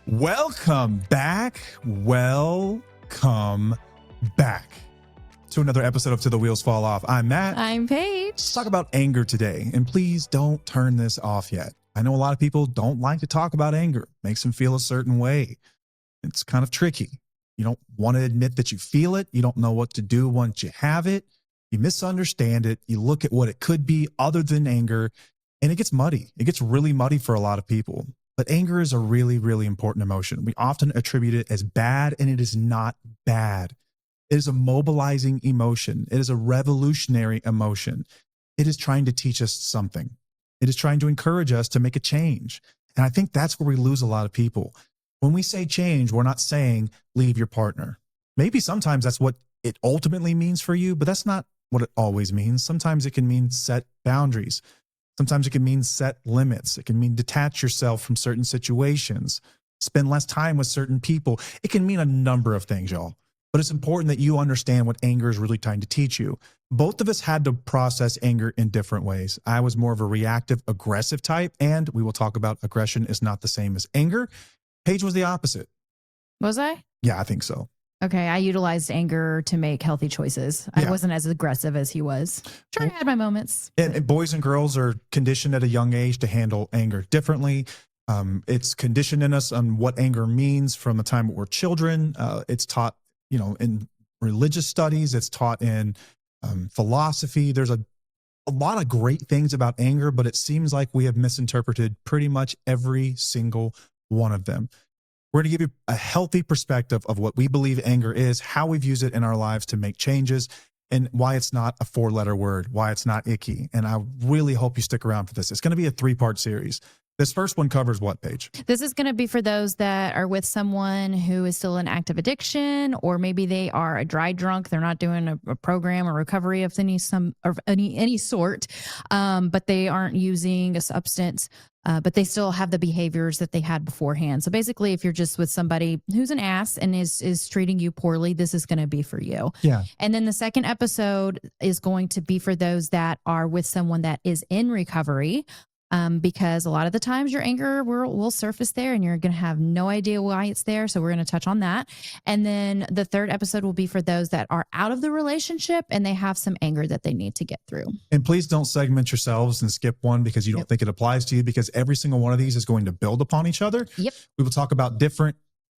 Welcome back. Welcome back to another episode of To the Wheels Fall Off. I'm Matt. I'm Paige. Let's talk about anger today. And please don't turn this off yet. I know a lot of people don't like to talk about anger. It makes them feel a certain way. It's kind of tricky. You don't want to admit that you feel it. You don't know what to do once you have it. You misunderstand it. You look at what it could be other than anger, and it gets muddy. It gets really muddy for a lot of people. But anger is a really, really important emotion. We often attribute it as bad, and it is not bad. It is a mobilizing emotion. It is a revolutionary emotion. It is trying to teach us something. It is trying to encourage us to make a change. And I think that's where we lose a lot of people. When we say change, we're not saying leave your partner. Maybe sometimes that's what it ultimately means for you, but that's not what it always means. Sometimes it can mean set boundaries. Sometimes it can mean set limits. It can mean detach yourself from certain situations, spend less time with certain people. It can mean a number of things, y'all. But it's important that you understand what anger is really trying to teach you. Both of us had to process anger in different ways. I was more of a reactive, aggressive type, and we will talk about aggression is not the same as anger. Paige was the opposite. Was I? Yeah, I think so. Okay, I utilized anger to make healthy choices. Yeah. I wasn't as aggressive as he was. Sure, I had my moments. And boys and girls are conditioned at a young age to handle anger differently. It's conditioned in us on what anger means from the time we're children. It's taught, in religious studies. It's taught in philosophy. There's a lot of great things about anger, but it seems like we have misinterpreted pretty much every single one of them. We're going to give you a healthy perspective of what we believe anger is, how we've used it in our lives to make changes, and why it's not a 4-letter word, why it's not icky. And I really hope you stick around for this. It's going to be a 3-part series. This first one covers what, Paige? This is going to be for those that are with someone who is still in active addiction, or maybe they are a dry drunk. They're not doing a program or recovery of any sort, but they aren't using a substance. But they still have the behaviors that they had beforehand. So basically, if you're just with somebody who's an ass and is treating you poorly, this is going to be for you. Yeah. And then the second episode is going to be for those that are with someone that is in recovery. Because a lot of the times your anger will surface there and you're going to have no idea why it's there. So we're going to touch on that. And then the third episode will be for those that are out of the relationship and they have some anger that they need to get through. And please don't segment yourselves and skip one because you don't think it applies to you, because every single one of these is going to build upon each other. Yep. We will talk about different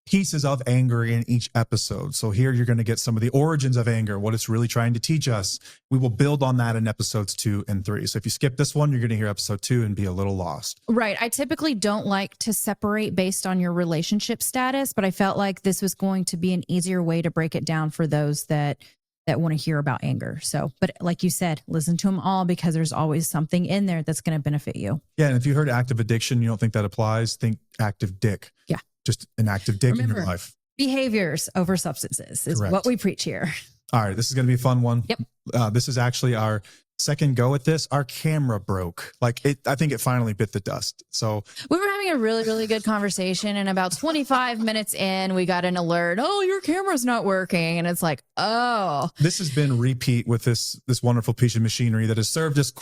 pieces of anger in each episode. So here you're going to get some of the origins of anger, what it's really trying to teach us. We will build on that in episodes 2 and 3. So if you skip this one, you're going to hear episode 2 and be a little lost. Right. I typically don't like to separate based on your relationship status, but I felt like this was going to be an easier way to break it down for those that want to hear about anger. So, but like you said, listen to them all because there's always something in there that's going to benefit you. Yeah. And if you heard active addiction, you don't think that applies, think active dick. Yeah. Just an active dick in your life. Behaviors over substances is Correct. what we preach here. All right. This is going to be a fun one. Yep. This is actually our second go at this. Our camera broke. I think it finally bit the dust. So we were having a really, really good conversation. And about 25 minutes in, we got an alert. Oh, your camera's not working. And it's like, oh. This has been repeat with this wonderful piece of machinery that has served us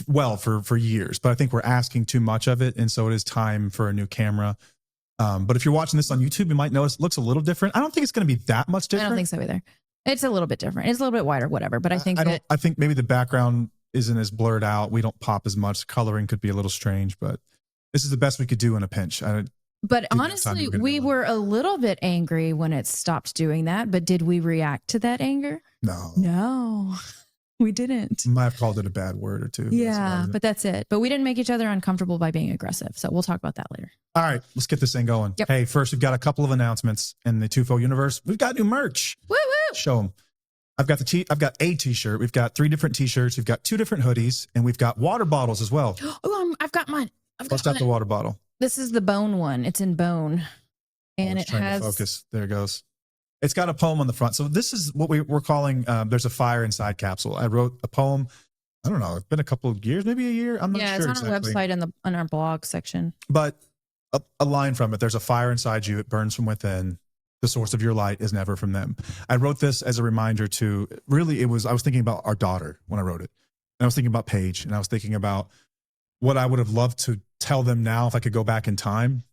well for years. But I think we're asking too much of it. And so it is time for a new camera. But if you're watching this on YouTube, you might notice it looks a little different. I don't think it's going to be that much different. I don't think so either. It's a little bit different. It's a little bit wider, whatever. But I think I think maybe the background isn't as blurred out. We don't pop as much. Coloring could be a little strange, but this is the best we could do in a pinch. But honestly, we were a little bit angry when it stopped doing that. But did we react to that anger? No. We didn't. Might have called it a bad word or two. Yeah, but that's it. But we didn't make each other uncomfortable by being aggressive. So we'll talk about that later. All right, let's get this thing going. Yep. Hey, first, we've got a couple of announcements in the Tufo universe. We've got new merch. Woo woo! Show them. I've got a t-shirt. We've got 3 different t-shirts. We've got 2 different hoodies, and we've got water bottles as well. Oh, I've got mine. Bust out the water bottle. This is the bone one. It's in bone, and it has. To focus. There it goes. It's got a poem on the front. So this is what we're calling, there's a fire inside capsule. I wrote a poem. I don't know. It's been a couple of years, maybe a year. I'm not sure. Yeah, it's on exactly. our website in our blog section. But a line from it, there's a fire inside you. It burns from within. The source of your light is never from them. I wrote this as a reminder to really, I was thinking about our daughter when I wrote it. And I was thinking about Paige, and I was thinking about what I would have loved to tell them now if I could go back in time.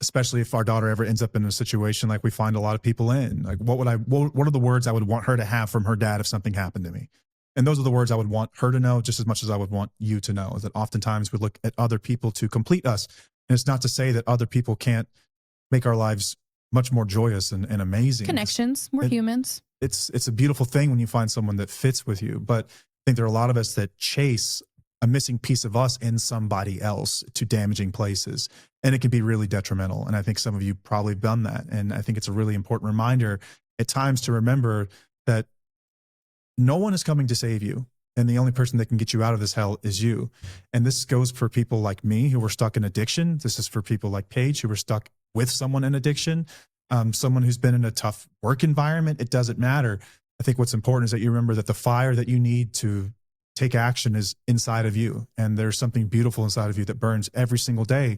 especially if our daughter ever ends up in a situation like we find a lot of people in. Like, what are the words I would want her to have from her dad if something happened to me? And those are the words I would want her to know just as much as I would want you to know, is that oftentimes we look at other people to complete us. And it's not to say that other people can't make our lives much more joyous and amazing. Connections. We're humans. It's a beautiful thing when you find someone that fits with you. But I think there are a lot of us that chase a missing piece of us in somebody else to damaging places. And it can be really detrimental. And I think some of you probably have done that. And I think it's a really important reminder at times to remember that no one is coming to save you. And the only person that can get you out of this hell is you. And this goes for people like me who were stuck in addiction. This is for people like Paige who were stuck with someone in addiction, someone who's been in a tough work environment. It doesn't matter. I think what's important is that you remember that the fire that you need to take action is inside of you. And there's something beautiful inside of you that burns every single day.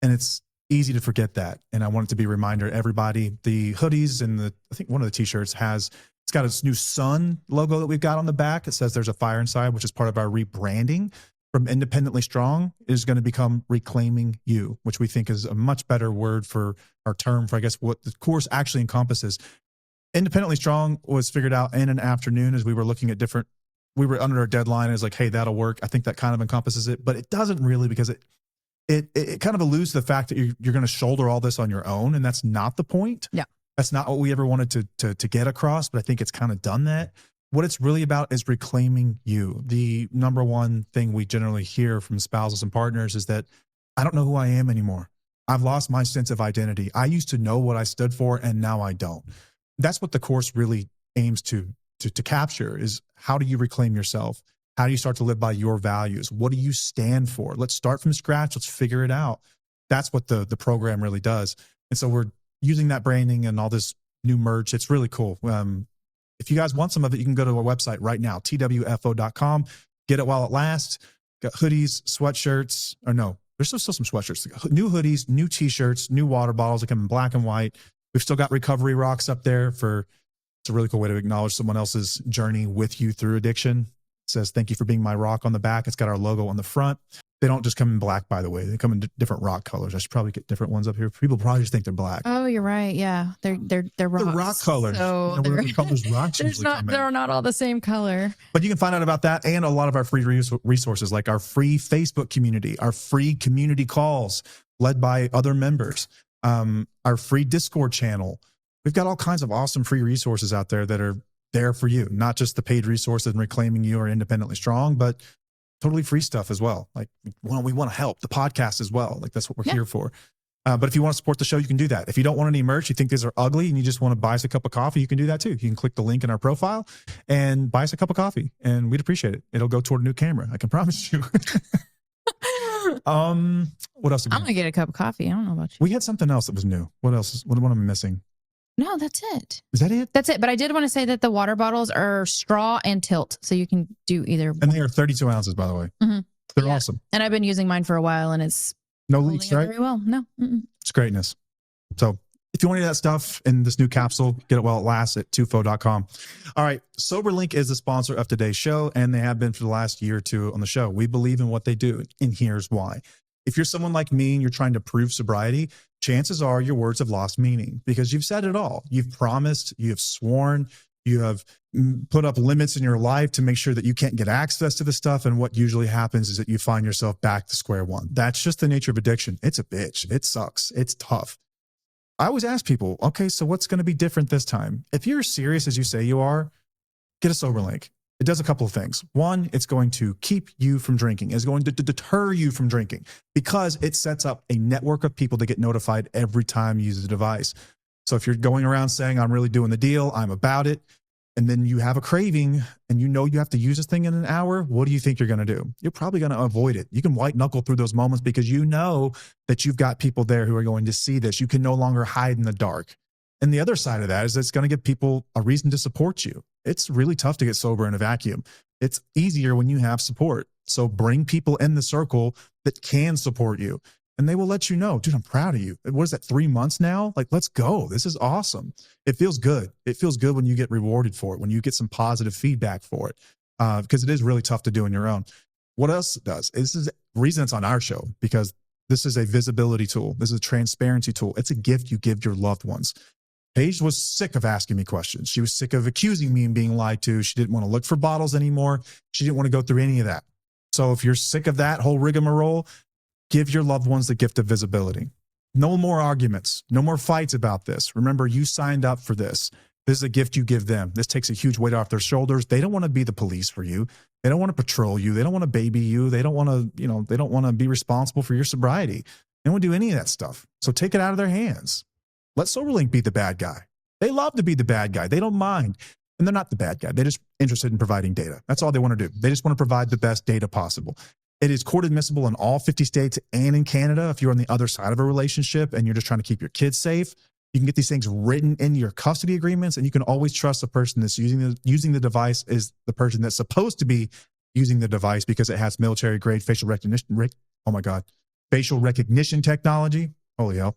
And it's easy to forget that. And I want it to be a reminder, everybody, the hoodies and I think one of the t-shirts it's got its new sun logo that we've got on the back. It says there's a fire inside, which is part of our rebranding from independently strong is going to become reclaiming you, which we think is a much better word for our term for, I guess, what the course actually encompasses. Independently strong was figured out in an afternoon as we were looking at we were under a deadline. It was like, hey, that'll work. I think that kind of encompasses it, but it doesn't really, because it kind of alludes to the fact that you're going to shoulder all this on your own. And that's not the point. Yeah. That's not what we ever wanted to get across, but I think it's kind of done that. What it's really about is reclaiming you. The number one thing we generally hear from spouses and partners is that I don't know who I am anymore. I've lost my sense of identity. I used to know what I stood for, and now I don't. That's what the course really aims to capture, is how do you reclaim yourself? How do you start to live by your values? What do you stand for? Let's start from scratch. Let's figure it out. That's what the program really does. And so we're using that branding and all this new merch. It's really cool. If you guys want some of it, you can go to our website right now, twfo.com. Get it while it lasts. Got hoodies, sweatshirts, or no, there's still some sweatshirts. New hoodies, new t-shirts, new water bottles that come in black and white. We've still got recovery rocks up there it's a really cool way to acknowledge someone else's journey with you through addiction. It says, thank you for being my rock on the back. It's got our logo on the front. They don't just come in black, by the way. They come in different rock colors. I should probably get different ones up here. People probably just think they're black. Oh, you're right. Yeah, they're rocks. They're rock colors. So Whatever colors rocks usually come in. They're not all the same color. But you can find out about that and a lot of our free resources, like our free Facebook community, our free community calls led by other members, our free Discord channel. We've got all kinds of awesome free resources out there that are there for you, not just the paid resources and reclaiming you or independently strong, but totally free stuff as well. Like, we want to help the podcast as well. Like, that's what we're here for. But if you want to support the show, you can do that. If you don't want any merch, you think these are ugly and you just want to buy us a cup of coffee, you can do that too. You can click the link in our profile and buy us a cup of coffee, and we'd appreciate it. It'll go toward a new camera. I can promise you. What else? I'm going to get a cup of coffee. I don't know about you. We had something else that was new. What else? What am I missing? No, that's it. Is that it? That's it. But I did want to say that the water bottles are straw and tilt. So you can do either. And they are 32 ounces, by the way. Mm-hmm. They're awesome. And I've been using mine for a while, and it's no leaks, right? Very well. No. Mm-mm. It's greatness. So if you want any of that stuff in this new capsule, get it while it lasts at twofo.com. All right. SoberLink is the sponsor of today's show, and they have been for the last year or two on the show. We believe in what they do, and here's why. If you're someone like me and you're trying to prove sobriety, chances are your words have lost meaning because you've said it all. You've promised, you have sworn, you have put up limits in your life to make sure that you can't get access to the stuff. And what usually happens is that you find yourself back to square one. That's just the nature of addiction. It's a bitch. It sucks. It's tough. I always ask people, okay, so what's going to be different this time? If you're serious as you say you are, get a SoberLink. It does a couple of things. One, it's going to keep you from drinking. It's going to deter you from drinking because it sets up a network of people that get notified every time you use the device. So if you're going around saying, I'm really doing the deal, I'm about it, and then you have a craving and you know you have to use this thing in an hour, what do you think you're going to do? You're probably going to avoid it. You can white knuckle through those moments because you know that you've got people there who are going to see this. You can no longer hide in the dark. And the other side of that is it's going to give people a reason to support you. It's really tough to get sober in a vacuum. It's easier when you have support. So bring people in the circle that can support you, and they will let you know, dude, I'm proud of you. What is that, 3 months now? Like, let's go. This is awesome. It feels good. It feels good when you get rewarded for it, when you get some positive feedback for it, because it is really tough to do on your own. What else it does? This is the reason it's on our show, because This is a visibility tool. This is a transparency tool. It's a gift you give your loved ones. Paige was sick of asking me questions. She was sick of accusing me and being lied to. She didn't want to look for bottles anymore. She didn't want to go through any of that. So if you're sick of that whole rigmarole, give your loved ones the gift of visibility. No more arguments. No more fights about this. Remember, you signed up for this. This is a gift you give them. This takes a huge weight off their shoulders. They don't want to be the police for you. They don't want to patrol you. They don't want to baby you. They don't want to, they don't want to be responsible for your sobriety. They don't want to do any of that stuff. So take it out of their hands. Let SoberLink be the bad guy. They love to be the bad guy. They don't mind. And they're not the bad guy. They're just interested in providing data. That's all they want to do. They just want to provide the best data possible. It is court admissible in all 50 states and in Canada. If you're on the other side of a relationship and you're just trying to keep your kids safe, you can get these things written into your custody agreements, and you can always trust the person that's using the device is the person that's supposed to be using the device because it has military grade facial recognition. Facial recognition technology. Holy hell.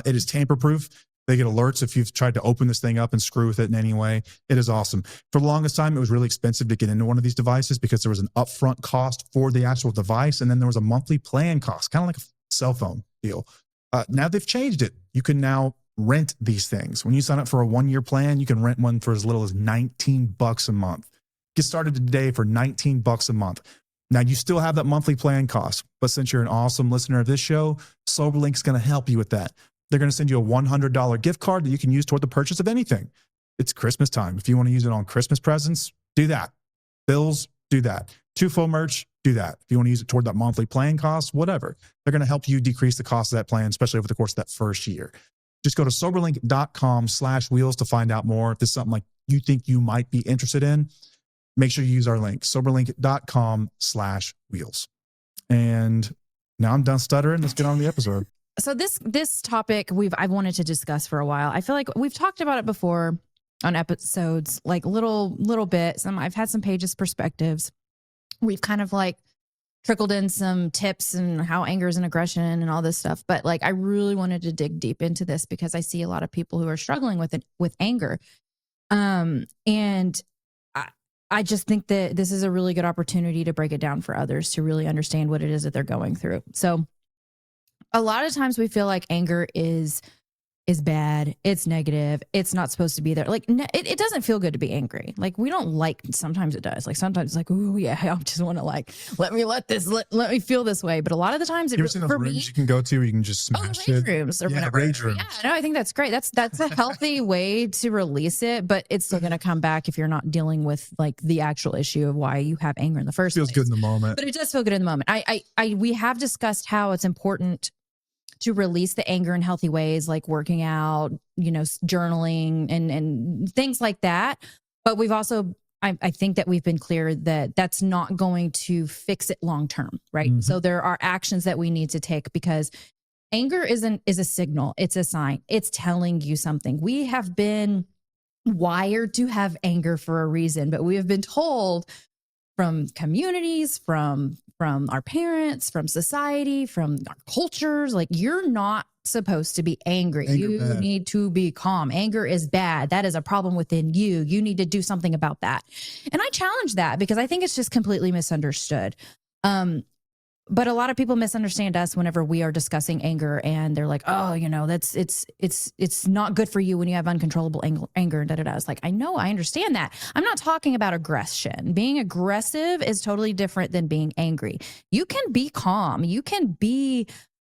It is tamper proof. They get alerts if you've tried to open this thing up and screw with it in any way. It is awesome. For the longest time, it was really expensive to get into one of these devices because there was an upfront cost for the actual device, and then there was a monthly plan cost, kind of like a cell phone deal. Now they've changed it. You can now rent these things. When you sign up for a 1-year plan, you can rent one for as little as $19 a month. Get started today for $19 a month. Now, you still have that monthly plan cost, but since you're an awesome listener of this show, SoberLink's going to help you with that. They're going to send you a $100 gift card that you can use toward the purchase of anything. It's Christmas time. If you want to use it on Christmas presents, do that. Bills, do that. Tufo merch, do that. If you want to use it toward that monthly plan cost, whatever. They're going to help you decrease the cost of that plan, especially over the course of that first year. Just go to soberlink.com/wheels to find out more. If this is something like you think you might be interested in, make sure you use our link, soberlink.com/wheels. And now I'm done stuttering. Let's get on with the episode. So this topic I've wanted to discuss for a while. I feel like we've talked about it before on episodes, like little bits. I've had some Paige's perspectives. We've kind of like trickled in some tips and how anger is an aggression and all this stuff. But like, I really wanted to dig deep into this because I see a lot of people who are struggling with it, with anger. And I just think that this is a really good opportunity to break it down for others to really understand what it is that they're going through. So a lot of times we feel like anger is bad. It's negative. It's not supposed to be there. Like it doesn't feel good to be angry. Like we don't like, sometimes it does. Like sometimes it's like, oh yeah, I just want to like, let me feel this way. But a lot of the times you ever seen those rooms you can go to where you can just smash rage rooms or whatever. Rage rooms. Yeah, no, I think that's great. That's a healthy way to release it, but it's still going to come back if you're not dealing with like the actual issue of why you have anger in the first place. Feels good in the moment. But it does feel good in the moment. We have discussed how it's important to release the anger in healthy ways, like working out, journaling and things like that. But we've also, I think that we've been clear that that's not going to fix it long-term, right? Mm-hmm. So there are actions that we need to take because anger is a signal. It's a sign. It's telling you something. We have been wired to have anger for a reason, but we have been told from communities, from our parents, from society, from our cultures, like you're not supposed to be angry. You need to be calm. Anger is bad. That is a problem within you. You need to do something about that. And I challenge that because I think it's just completely misunderstood. But a lot of people misunderstand us whenever we are discussing anger and they're like, oh, it's not good for you when you have uncontrollable anger and da-da-da. It's like, I know, I understand that. I'm not talking about aggression. Being aggressive is totally different than being angry. You can be calm. You can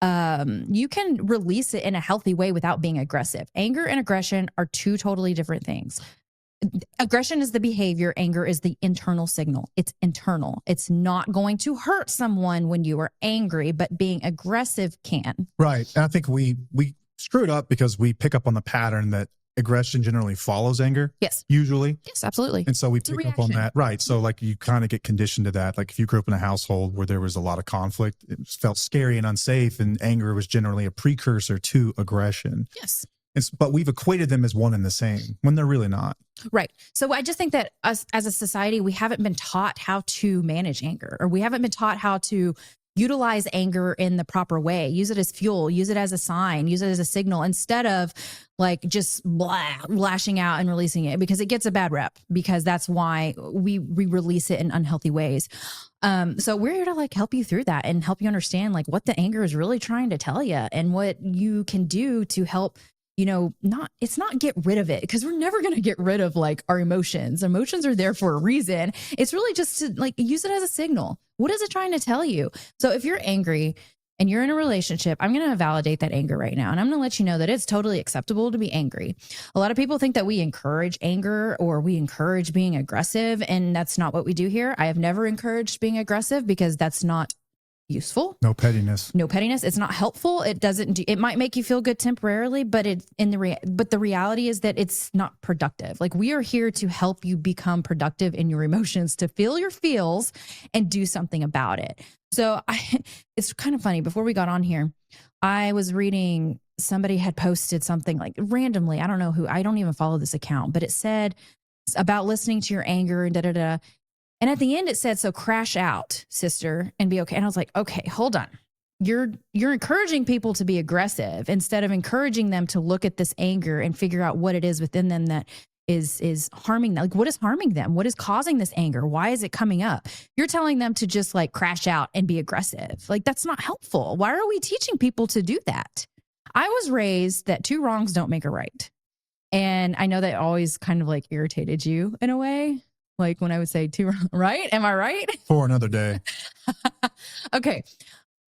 release it in a healthy way without being aggressive. Anger and aggression are two totally different things. Aggression is the behavior. Anger is the internal signal. It's internal. It's not going to hurt someone when you are angry, but being aggressive can. Right. And I think we screwed up because we pick up on the pattern that aggression generally follows anger. Yes. Usually. Yes, absolutely. And so we pick up on that. Right. So like you kind of get conditioned to that. Like if you grew up in a household where there was a lot of conflict, it felt scary and unsafe, and anger was generally a precursor to aggression. Yes. But we've equated them as one and the same when they're really not. Right. So I just think that us as a society, we haven't been taught how to manage anger, or we haven't been taught how to utilize anger in the proper way. Use it as fuel, use it as a sign, use it as a signal instead of like just lashing out and releasing it, because it gets a bad rep, because that's why we release it in unhealthy ways. So we're here to like help you through that and help you understand like what the anger is really trying to tell you and what you can do to help, it's not get rid of it, because we're never going to get rid of like our emotions. Emotions are there for a reason. It's really just to like use it as a signal. What is it trying to tell you? So if you're angry and you're in a relationship, I'm going to validate that anger right now. And I'm going to let you know that it's totally acceptable to be angry. A lot of people think that we encourage anger or we encourage being aggressive. And that's not what we do here. I have never encouraged being aggressive, because that's not useful. No pettiness. No pettiness. It's not helpful. It doesn't do, it might make you feel good temporarily, but the reality is that it's not productive. Like, we are here to help you become productive in your emotions, to feel your feels and do something about it. So it's kind of funny. Before we got on here, I was reading, somebody had posted something like randomly. I don't know who, I don't even follow this account, but it said about listening to your anger and da-da-da. And at the end it said, so crash out, sister, and be okay. And I was like, okay, hold on. You're encouraging people to be aggressive instead of encouraging them to look at this anger and figure out what it is within them that is harming them. Like, what is harming them? What is causing this anger? Why is it coming up? You're telling them to just like crash out and be aggressive. Like, that's not helpful. Why are we teaching people to do that? I was raised that 2 wrongs don't make a right. And I know that always kind of like irritated you in a way. Like when I would say 2 wrongs, right? Am I right? For another day. Okay.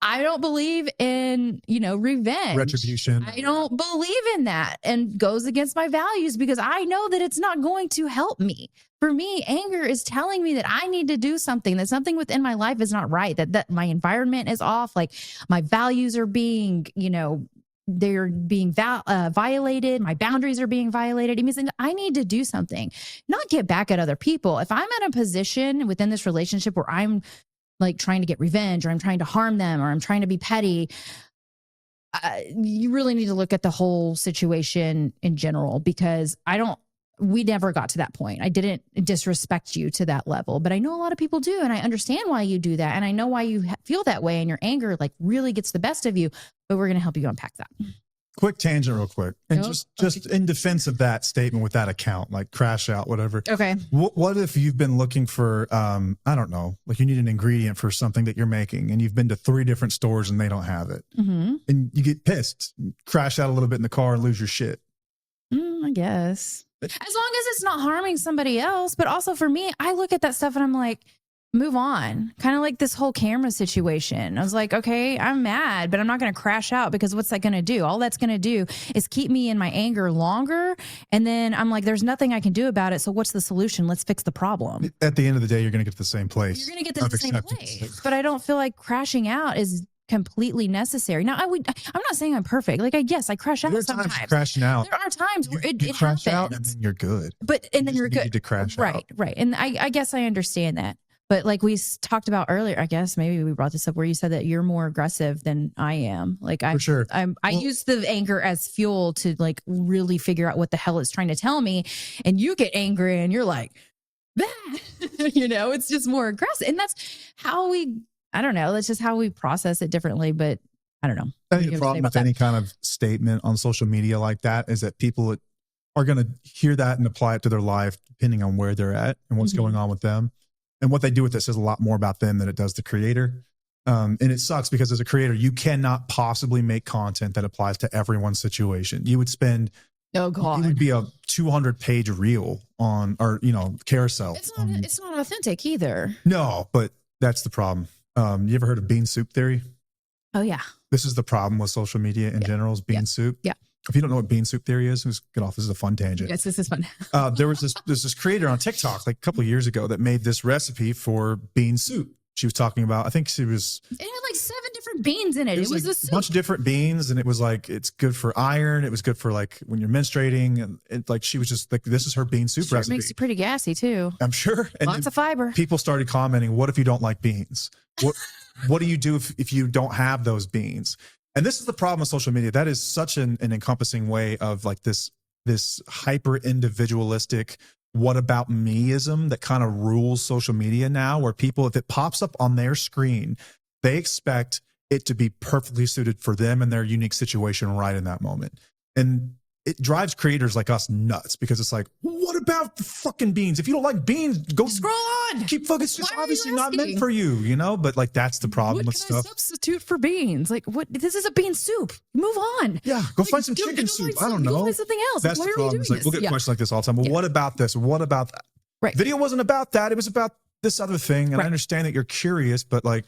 I don't believe in, revenge. Retribution. I don't believe in that, and goes against my values, because I know that it's not going to help me. For me, anger is telling me that I need to do something, that something within my life is not right, that my environment is off, like my values are being, they're being violated. My boundaries are being violated. It means that I need to do something, not get back at other people. If I'm in a position within this relationship where I'm like trying to get revenge, or I'm trying to harm them, or I'm trying to be petty, you really need to look at the whole situation in general, because we never got to that point. I didn't disrespect you to that level, but I know a lot of people do. And I understand why you do that. And I know why you feel that way, and your anger like really gets the best of you, but we're going to help you unpack that. Quick tangent real quick. And just in defense of that statement with that account, like crash out, whatever. Okay. What if you've been looking for, I don't know, like you need an ingredient for something that you're making, and you've been to 3 different stores and they don't have it. Mm-hmm. And you get pissed, crash out a little bit in the car and lose your shit. I guess. As long as it's not harming somebody else. But also for me, I look at that stuff and I'm like, move on. Kind of like this whole camera situation. I was like, okay, I'm mad, but I'm not going to crash out, because what's that going to do? All that's going to do is keep me in my anger longer. And then I'm like, there's nothing I can do about it. So what's the solution? Let's fix the problem. At the end of the day, you're going to get to the same place. You're going to get to the same place. But I don't feel like crashing out is completely necessary. Now, I'm not saying I'm perfect. Like, I crash out sometimes. Crashing out. There are times where it crash happens. out and then you're good. And then you're good. To crash out. Right. And I guess I understand that. But like we talked about earlier, I guess maybe we brought this up where you said that you're more aggressive than I am. Like For sure. I use the anger as fuel to like really figure out what the hell it's trying to tell me. And you get angry and you're like, it's just more aggressive. And that's how that's just how we process it differently. But I don't know. I think the problem with any kind of statement on social media like that is that people are going to hear that and apply it to their life, depending on where they're at and what's going on with them. And what they do with it says a lot more about them than it does the creator. And it sucks, because as a creator, you cannot possibly make content that applies to everyone's situation. You would spend, oh God, it would be a 200-page reel on, or, carousel. It's not authentic either. No, but that's the problem. You ever heard of bean soup theory? Oh yeah. This is the problem with social media in general, is bean soup. Yeah. If you don't know what bean soup theory is, let's get off. This is a fun tangent. Yes, this is fun. There's this creator on TikTok like a couple of years ago that made this recipe for bean soup. She was talking about, I think it had like 7 different beans in it. It was like a soup. Bunch of different beans. And it was like, it's good for iron. It was good for like when you're menstruating. And like, she was just like, this is her bean soup recipe. It makes you pretty gassy too. I'm sure. And lots of fiber. People started commenting, what if you don't like beans? What do you do if you don't have those beans? And this is the problem with social media. That is such an encompassing way of like this hyper individualistic, what about meism that kind of rules social media now, where people, if it pops up on their screen They expect it to be perfectly suited for them and their unique situation right in that moment. And it drives creators like us nuts because it's like, what about the fucking beans? If you don't like beans, go scroll on. Keep focusing. It's just obviously not meant for you, you know? But like, that's the problem with stuff. What can I substitute for beans? Like, what? This is a bean soup. Move on. Yeah, go find some chicken soup. I don't know. Go find something else. That's the problem. It's like, we'll get questions like this all the time. Well, what about this? What about that? Right. Video wasn't about that. It was about this other thing. And I understand that you're curious, but like,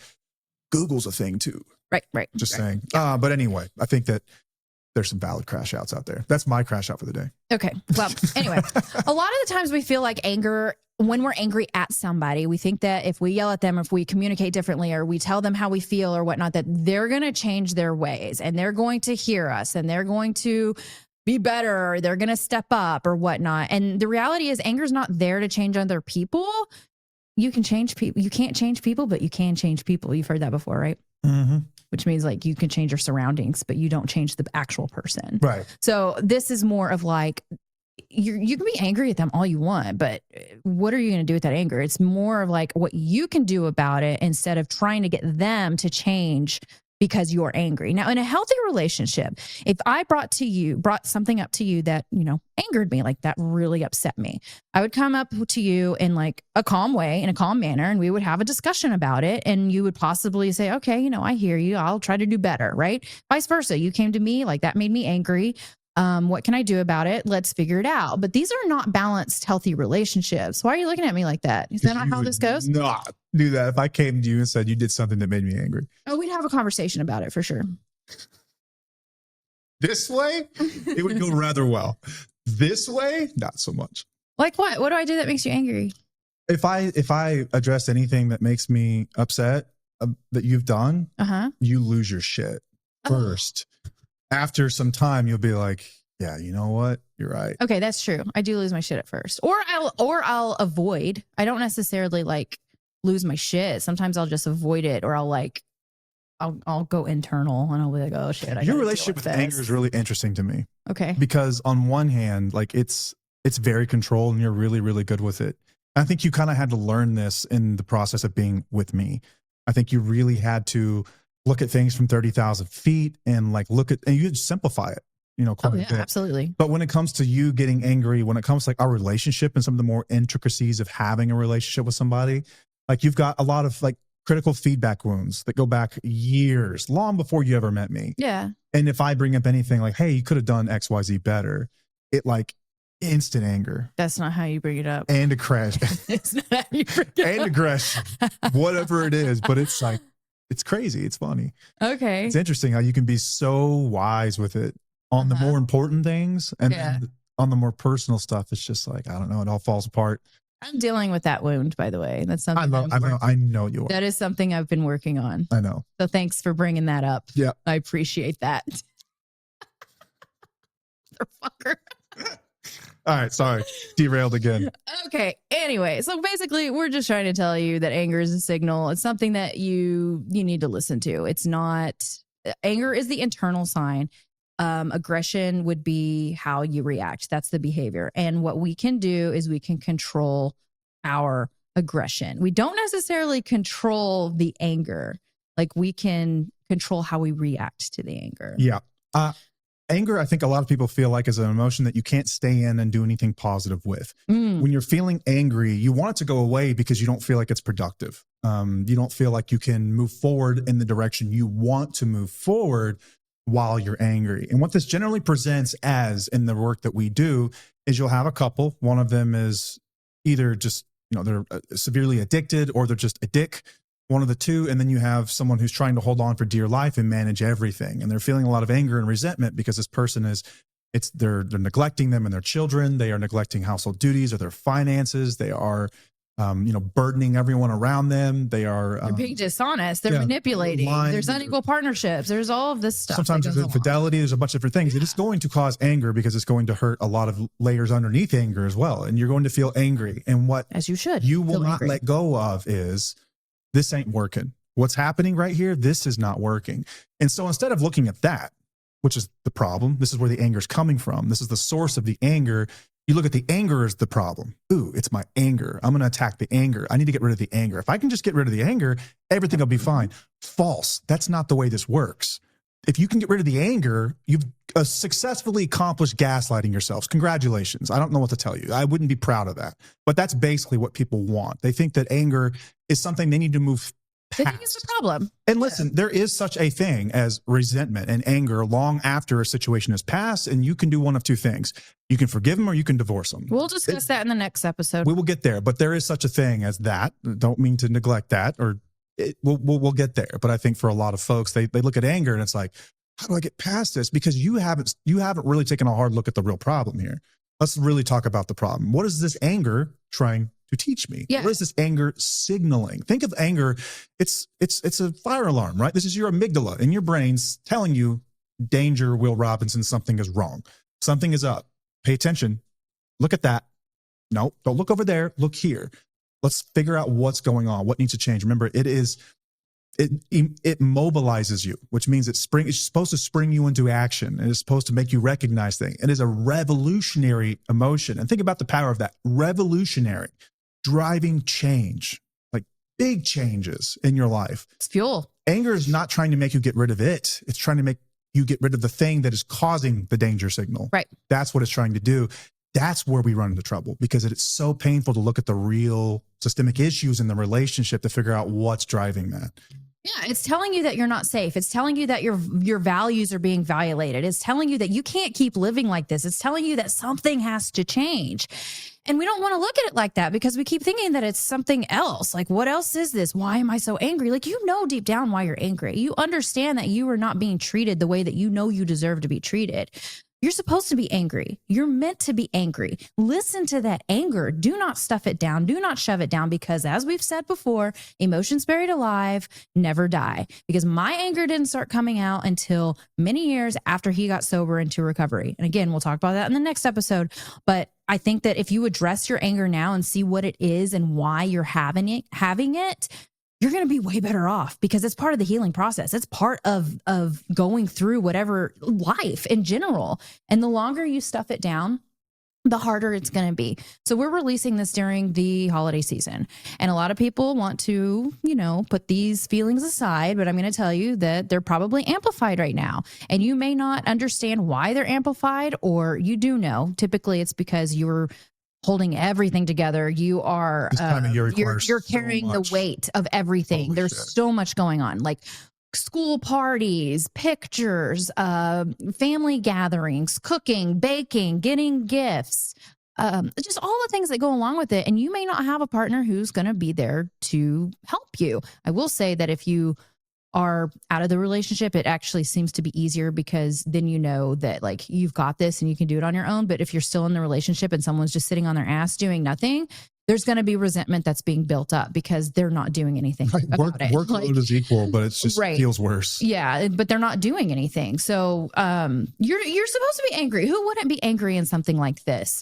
Google's a thing too. Right. Just saying. Yeah. But anyway, I think that there's some valid crash outs out there. That's my crash out for the day. Okay. Well, anyway, a lot of the times we feel like anger, when we're angry at somebody, we think that if we yell at them, if we communicate differently, or we tell them how we feel or whatnot, that they're going to change their ways and they're going to hear us and they're going to be better, or they're going to step up or whatnot. And the reality is anger is not there to change other people. You can change people. You can't change people, but you can change people. You've heard that before, right? Mm-hmm. Which means like you can change your surroundings, but you don't change the actual person. Right. So this is more of like, you can be angry at them all you want, but what are you going to do with that anger? It's more of like what you can do about it instead of trying to get them to change because you're angry. Now, in a healthy relationship, if I brought something up to you that, angered me, like that really upset me, I would come up to you in like a calm way, in a calm manner, and we would have a discussion about it. And you would possibly say, okay, I hear you. I'll try to do better, right? Vice versa. You came to me, like that made me angry. What can I do about it? Let's figure it out. But these are not balanced, healthy relationships. Why are you looking at me like that? Is that not how this goes? Not do that. If I came to you and said you did something that made me angry. Oh, we'd have a conversation about it for sure. This way, it would go rather well. This way, not so much. Like what? What do I do that makes you angry? If I address anything that makes me upset that you've done, you lose your shit first. After some time, you'll be like, yeah, you know what? You're right. Okay, that's true. I do lose my shit at first. Or I'll avoid. I don't necessarily like lose my shit. Sometimes I'll just avoid it, or I'll go internal and I'll be like, oh shit. Your relationship with anger is really interesting to me. Okay. Because on one hand, like it's very controlled and you're really, really good with it. I think you kind of had to learn this in the process of being with me. I think you really had to look at things from 30,000 feet and like and you simplify it, quite a bit. Absolutely. But when it comes to you getting angry, when it comes to like our relationship and some of the more intricacies of having a relationship with somebody, like you've got a lot of like critical feedback wounds that go back years, long before you ever met me. Yeah. And if I bring up anything like, hey, you could have done X, Y, Z better, it like instant anger. That's not how you bring it up. And a crash. It's not how you bring it and aggression. Whatever it is. But it's like, it's crazy. It's funny. Okay. It's interesting how you can be so wise with it on the more important things. And then on the more personal stuff, it's just like, I don't know, it all falls apart. I'm dealing with that wound, by the way. That's something I know you are. That is something I've been working on. I know. So thanks for bringing that up. Yeah. I appreciate that. Motherfucker. All right. Sorry. Derailed again. Okay. Anyway, so basically we're just trying to tell you that anger is a signal. It's something that you need to listen to. It's not, anger is the internal sign. Aggression would be how you react. That's the behavior. And what we can do is we can control our aggression. We don't necessarily control the anger. Like we can control how we react to the anger. Yeah. Anger, I think a lot of people feel like is an emotion that you can't stay in and do anything positive with. When you're feeling angry, you want it to go away because you don't feel like it's productive. You don't feel like you can move forward in the direction you want to move forward while you're angry. And what this generally presents as in the work that we do is you'll have a couple. One of them is either just, they're severely addicted or they're just a dick. One of the two. And then you have someone who's trying to hold on for dear life and manage everything. And they're feeling a lot of anger and resentment because this person they're neglecting them and their children. They are neglecting household duties or their finances. They are, burdening everyone around them. They're being dishonest. They're manipulating. Lying. There's unequal partnerships. There's all of this stuff. Sometimes there's infidelity. There's a bunch of different things. It is going to cause anger because it's going to hurt a lot of layers underneath anger as well. And you're going to feel angry. And what as you should, you will not let go of is this ain't working. What's happening right here? This is not working. And so instead of looking at that, which is the problem, this is where the anger is coming from. This is the source of the anger. You look at the anger as the problem. Ooh, it's my anger. I'm going to attack the anger. I need to get rid of the anger. If I can just get rid of the anger, everything will be fine. False. That's not the way this works. If you can get rid of the anger, you've successfully accomplished gaslighting yourselves. Congratulations. I don't know what to tell you. I wouldn't be proud of that. But that's basically what people want. They think that anger is something they need to move I think it's a problem. And listen, there is such a thing as resentment and anger long after a situation has passed, and you can do one of two things. You can forgive them or you can divorce them. We'll discuss that in the next episode. We will get there, but there is such a thing as that. Don't mean to neglect that, or we'll get there. But I think for a lot of folks, they look at anger and it's like, how do I get past this? Because you haven't really taken a hard look at the real problem here. Let's really talk about the problem. What is this anger trying to teach me? Yeah. What is this anger signaling? Think of anger. It's a fire alarm, right? This is your amygdala in your brain's telling you, danger, Will Robinson, something is wrong. Something is up. Pay attention. Look at that. No, don't look over there. Look here. Let's figure out what's going on. What needs to change? Remember, it mobilizes you, which means it's supposed to spring you into action. And it's supposed to make you recognize things. It is a revolutionary emotion. And think about the power of that. Revolutionary, driving change, like big changes in your life. It's fuel. Anger is not trying to make you get rid of it. It's trying to make you get rid of the thing that is causing the danger signal. Right. That's what it's trying to do. That's where we run into trouble, because it's so painful to look at the real systemic issues in the relationship to figure out what's driving that. Yeah, it's telling you that you're not safe. It's telling you that your values are being violated. It's telling you that you can't keep living like this. It's telling you that something has to change. And we don't want to look at it like that, because we keep thinking that it's something else. Like, what else is this? Why am I so angry? Like, you know deep down why you're angry. You understand that you are not being treated the way that you know you deserve to be treated. You're supposed to be angry. You're meant to be angry. Listen to that anger. Do not stuff it down. Do not shove it down, because as we've said before, emotions buried alive never die. Because my anger didn't start coming out until many years after he got sober into recovery. And again, we'll talk about that in the next episode. But I think that if you address your anger now and see what it is and why you're having it, you're going to be way better off, because it's part of the healing process. It's part of going through whatever life in general. And the longer you stuff it down, the harder it's going to be. So we're releasing this during the holiday season. And a lot of people want to, put these feelings aside, but I'm going to tell you that they're probably amplified right now. And you may not understand why they're amplified, or you do know. Typically it's because you're holding everything together. You are you're carrying the weight of everything. There's so much going on, like school parties, pictures, family gatherings, cooking, baking, getting gifts, just all the things that go along with it. And you may not have a partner who's going to be there to help you. I will say that if you are out of the relationship, it actually seems to be easier, because then you know that like you've got this and you can do it on your own. But if you're still in the relationship and someone's just sitting on their ass doing nothing, there's going to be resentment that's being built up because they're not doing anything about it. Workload is equal, but it's just feels worse. Yeah, but they're not doing anything. So you're supposed to be angry. Who wouldn't be angry in something like this?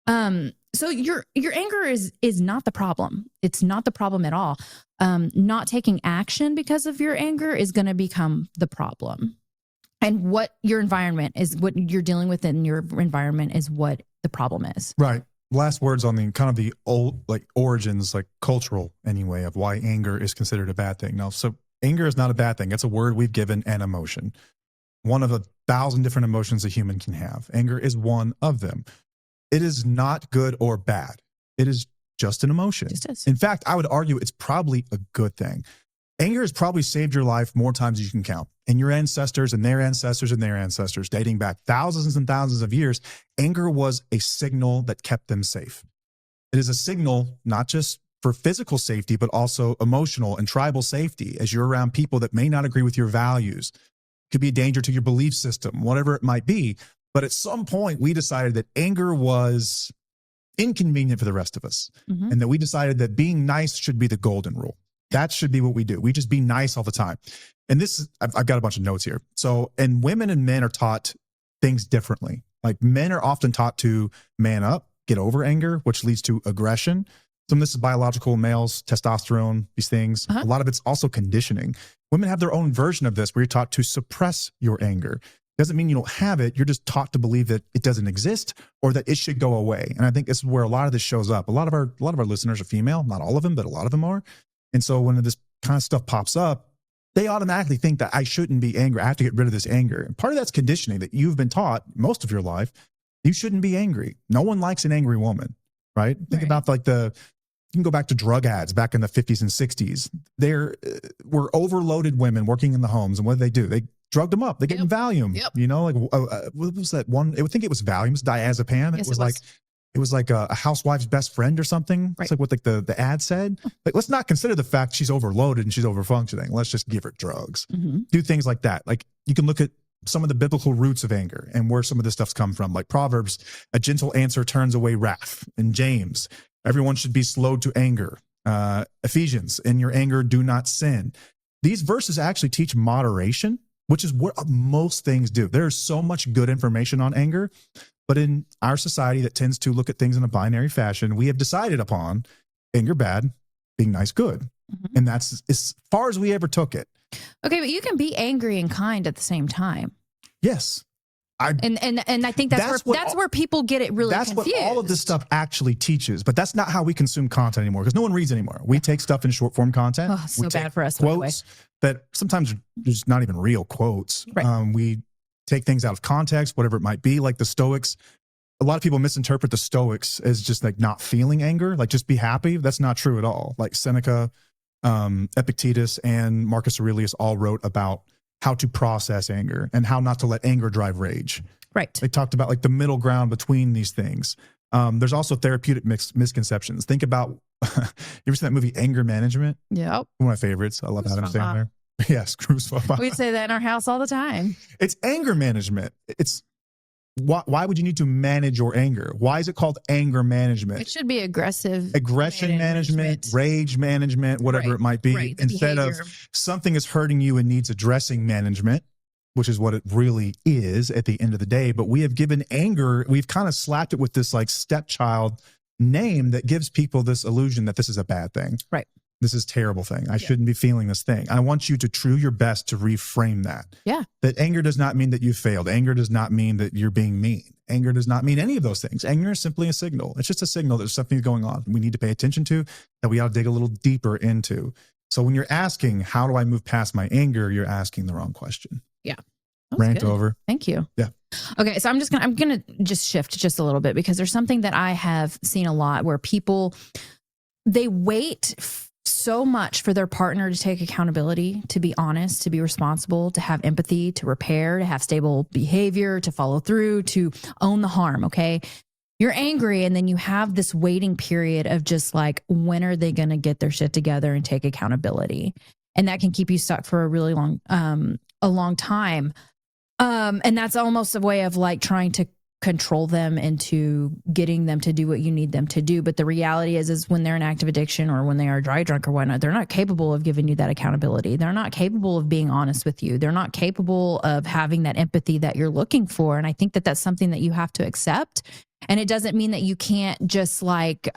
So your anger is not the problem. It's not the problem at all. Not taking action because of your anger is going to become the problem. And what your environment is, what you're dealing with in your environment is what the problem is. Right. Last words on the kind of the old, like origins, like cultural anyway, of why anger is considered a bad thing. Now, so anger is not a bad thing. It's a word we've given an emotion. One of 1,000 different emotions a human can have. Anger is one of them. It is not good or bad. It is just an emotion. In fact, I would argue it's probably a good thing. Anger has probably saved your life more times than you can count. And your ancestors and their ancestors and their ancestors, dating back thousands and thousands of years, anger was a signal that kept them safe. It is a signal not just for physical safety, but also emotional and tribal safety, as you're around people that may not agree with your values. It could be a danger to your belief system, whatever it might be. But at some point, we decided that anger was inconvenient for the rest of us. Mm-hmm. And that we decided that being nice should be the golden rule. That should be what we do. We just be nice all the time. And this is, I've got a bunch of notes here. So, and women and men are taught things differently. Like men are often taught to man up, get over anger, which leads to aggression. Some of this is biological, males, testosterone, these things. A lot of it's also conditioning. Women have their own version of this where you're taught to suppress your anger. Doesn't mean you don't have it. You're just taught to believe that it doesn't exist or that it should go away. And I think this is where a lot of this shows up. A lot of our listeners are female, not all of them, but a lot of them are. And so when this kind of stuff pops up, they automatically think that I shouldn't be angry. I have to get rid of this anger. And part of that's conditioning that you've been taught most of your life. You shouldn't be angry. No one likes an angry woman, right? Think about like you can go back to drug ads back in the 50s and 60s. There were overloaded women working in the homes. And what did? They drugged them up. They gave them Valium. You know, like what was that one? I think it was Valium. It was diazepam. Yes, it was like a housewife's best friend or something. It's like what the ad said. Like, let's not consider the fact she's overloaded and she's overfunctioning. Let's just give her drugs. Do things like that. Like you can look at some of the biblical roots of anger and where some of this stuff's come from. Like Proverbs, a gentle answer turns away wrath. In James, everyone should be slow to anger. Ephesians, in your anger, do not sin. These verses actually teach moderation, which is what most things do. There's so much good information on anger, but in our society that tends to look at things in a binary fashion, we have decided upon anger bad, being nice good. And that's as far as we ever took it. Okay, but you can be angry and kind at the same time. Yes. And I think that's where people get it really confused. That's what all of this stuff actually teaches, but that's not how we consume content anymore because no one reads anymore. We take stuff in short form content. Oh, so bad for us. Quotes that sometimes are just not even real quotes. Right. We take things out of context, whatever it might be, like the Stoics. A lot of people misinterpret the Stoics as just like not feeling anger, like just be happy. That's not true at all. Like Seneca, Epictetus, and Marcus Aurelius all wrote about how to process anger and how not to let anger drive rage. Right. They talked about like the middle ground between these things. There's also therapeutic misconceptions. Think about, you ever seen that movie Anger Management? Yep. One of my favorites. I love Adam Sandler. Yes, Cruise. We'd say that in our house all the time. It's anger management. It's why would you need to manage your anger? Why is it called anger management? It should be aggression management, rage management, whatever it might be. Instead of something is hurting you and needs addressing management, which is what it really is at the end of the day. But we have given anger, we've kind of slapped it with this like stepchild name that gives people this illusion that this is a bad thing. Right. This is a terrible thing. I shouldn't be feeling this thing. I want you to try your best to reframe that. Yeah. That anger does not mean that you failed. Anger does not mean that you're being mean. Anger does not mean any of those things. Anger is simply a signal. It's just a signal that there's something going on we need to pay attention to, that we ought to dig a little deeper into. So when you're asking, how do I move past my anger? You're asking the wrong question. Yeah. Rant over. Thank you. Yeah. Okay. So I'm going to just shift just a little bit because there's something that I have seen a lot where people, they wait so much for their partner to take accountability, to be honest, to be responsible, to have empathy, to repair, to have stable behavior, to follow through, to own the harm. Okay. You're angry. And then you have this waiting period of just like, when are they going to get their shit together and take accountability? And that can keep you stuck for a really long time. And that's almost a way of like trying to control them into getting them to do what you need them to do. But the reality is when they're in active addiction or when they are dry drunk or whatnot, they're not capable of giving you that accountability. They're not capable of being honest with you. They're not capable of having that empathy that you're looking for. And I think that that's something that you have to accept. And it doesn't mean that you can't just like,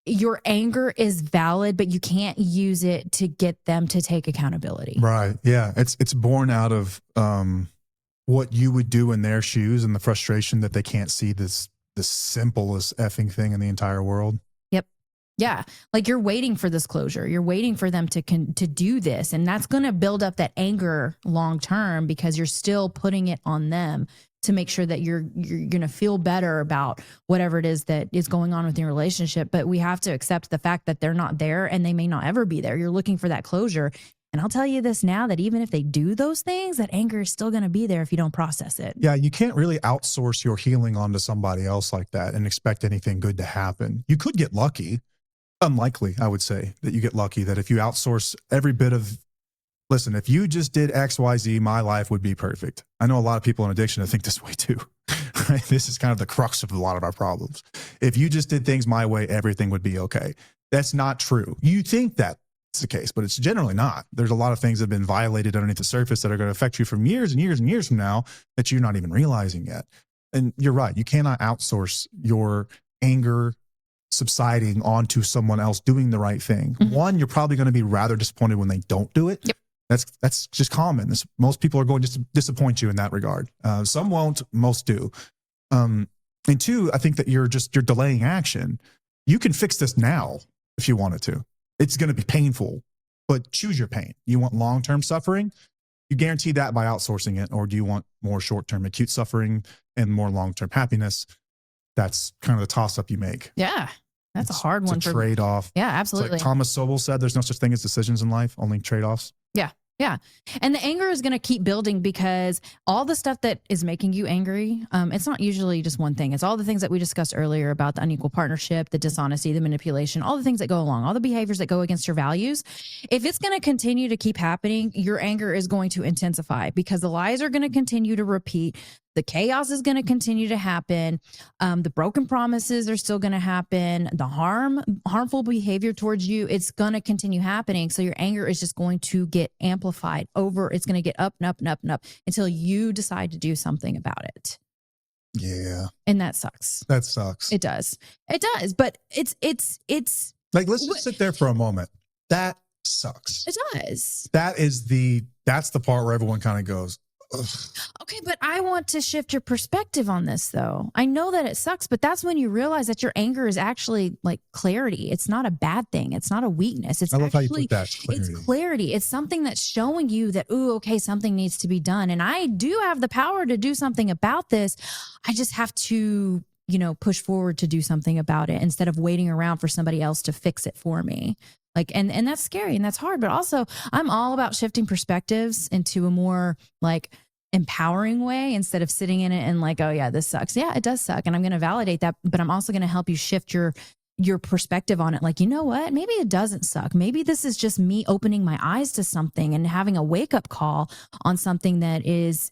your anger is valid, but you can't use it to get them to take accountability. Right. Yeah. It's born out of, what you would do in their shoes and the frustration that they can't see the simplest effing thing in the entire world. Yep. Yeah. Like you're waiting for this closure. You're waiting for them to do this. And that's going to build up that anger long term because you're still putting it on them to make sure that you're going to feel better about whatever it is that is going on with your relationship. But we have to accept the fact that they're not there and they may not ever be there. You're looking for that closure. And I'll tell you this now, that even if they do those things, that anger is still going to be there if you don't process it. Yeah, you can't really outsource your healing onto somebody else like that and expect anything good to happen. You could get lucky. Unlikely, I would say, that you get lucky, that if you outsource every bit of, listen, if you just did X, Y, Z, my life would be perfect. I know a lot of people in addiction that think this way too. Right? This is kind of the crux of a lot of our problems. If you just did things my way, everything would be okay. That's not true. You think that the case, but it's generally not. There's a lot of things that have been violated underneath the surface that are going to affect you from years and years and years from now that you're not even realizing yet. And you're right. You cannot outsource your anger subsiding onto someone else doing the right thing. Mm-hmm. One, you're probably going to be rather disappointed when they don't do it. Yep. That's just common. Most people are going to disappoint you in that regard. Some won't, most do. And two, I think that you're delaying action. You can fix this now if you wanted to. It's going to be painful, but choose your pain. You want long-term suffering? You guarantee that by outsourcing it, or do you want more short-term acute suffering and more long-term happiness? That's kind of the toss-up you make. Yeah. That's a hard one. It's a trade-off. Yeah, absolutely. Like Thomas Sobel said, there's no such thing as decisions in life, only trade-offs. Yeah. Yeah. And the anger is going to keep building because all the stuff that is making you angry, it's not usually just one thing. It's all the things that we discussed earlier about the unequal partnership, the dishonesty, the manipulation, all the things that go along, all the behaviors that go against your values. If it's going to continue to keep happening, your anger is going to intensify because the lies are going to continue to repeat. The chaos is going to continue to happen. The broken promises are still going to happen. The harmful behavior towards you, it's going to continue happening. So your anger is just going to get amplified over. It's going to get up and up and up and up until you decide to do something about it. Yeah. And that sucks. That sucks. It does. It does. But it's like, let's just sit there for a moment. That sucks. It does. That's the part where everyone kind of goes, ugh. Okay, but I want to shift your perspective on this, though. I know that it sucks, but that's when you realize that your anger is actually like clarity. It's not a bad thing. It's not a weakness. It's I love actually, how you put that. Clarity. It's clarity. It's something that's showing you that, ooh, okay, something needs to be done. And I do have the power to do something about this. I just have to, push forward to do something about it instead of waiting around for somebody else to fix it for me. Like, and that's scary and that's hard, but also I'm all about shifting perspectives into a more like empowering way instead of sitting in it and like, oh yeah, this sucks. Yeah, it does suck. And I'm going to validate that, but I'm also going to help you shift your perspective on it. Like, you know what? Maybe it doesn't suck. Maybe this is just me opening my eyes to something and having a wake up call on something that is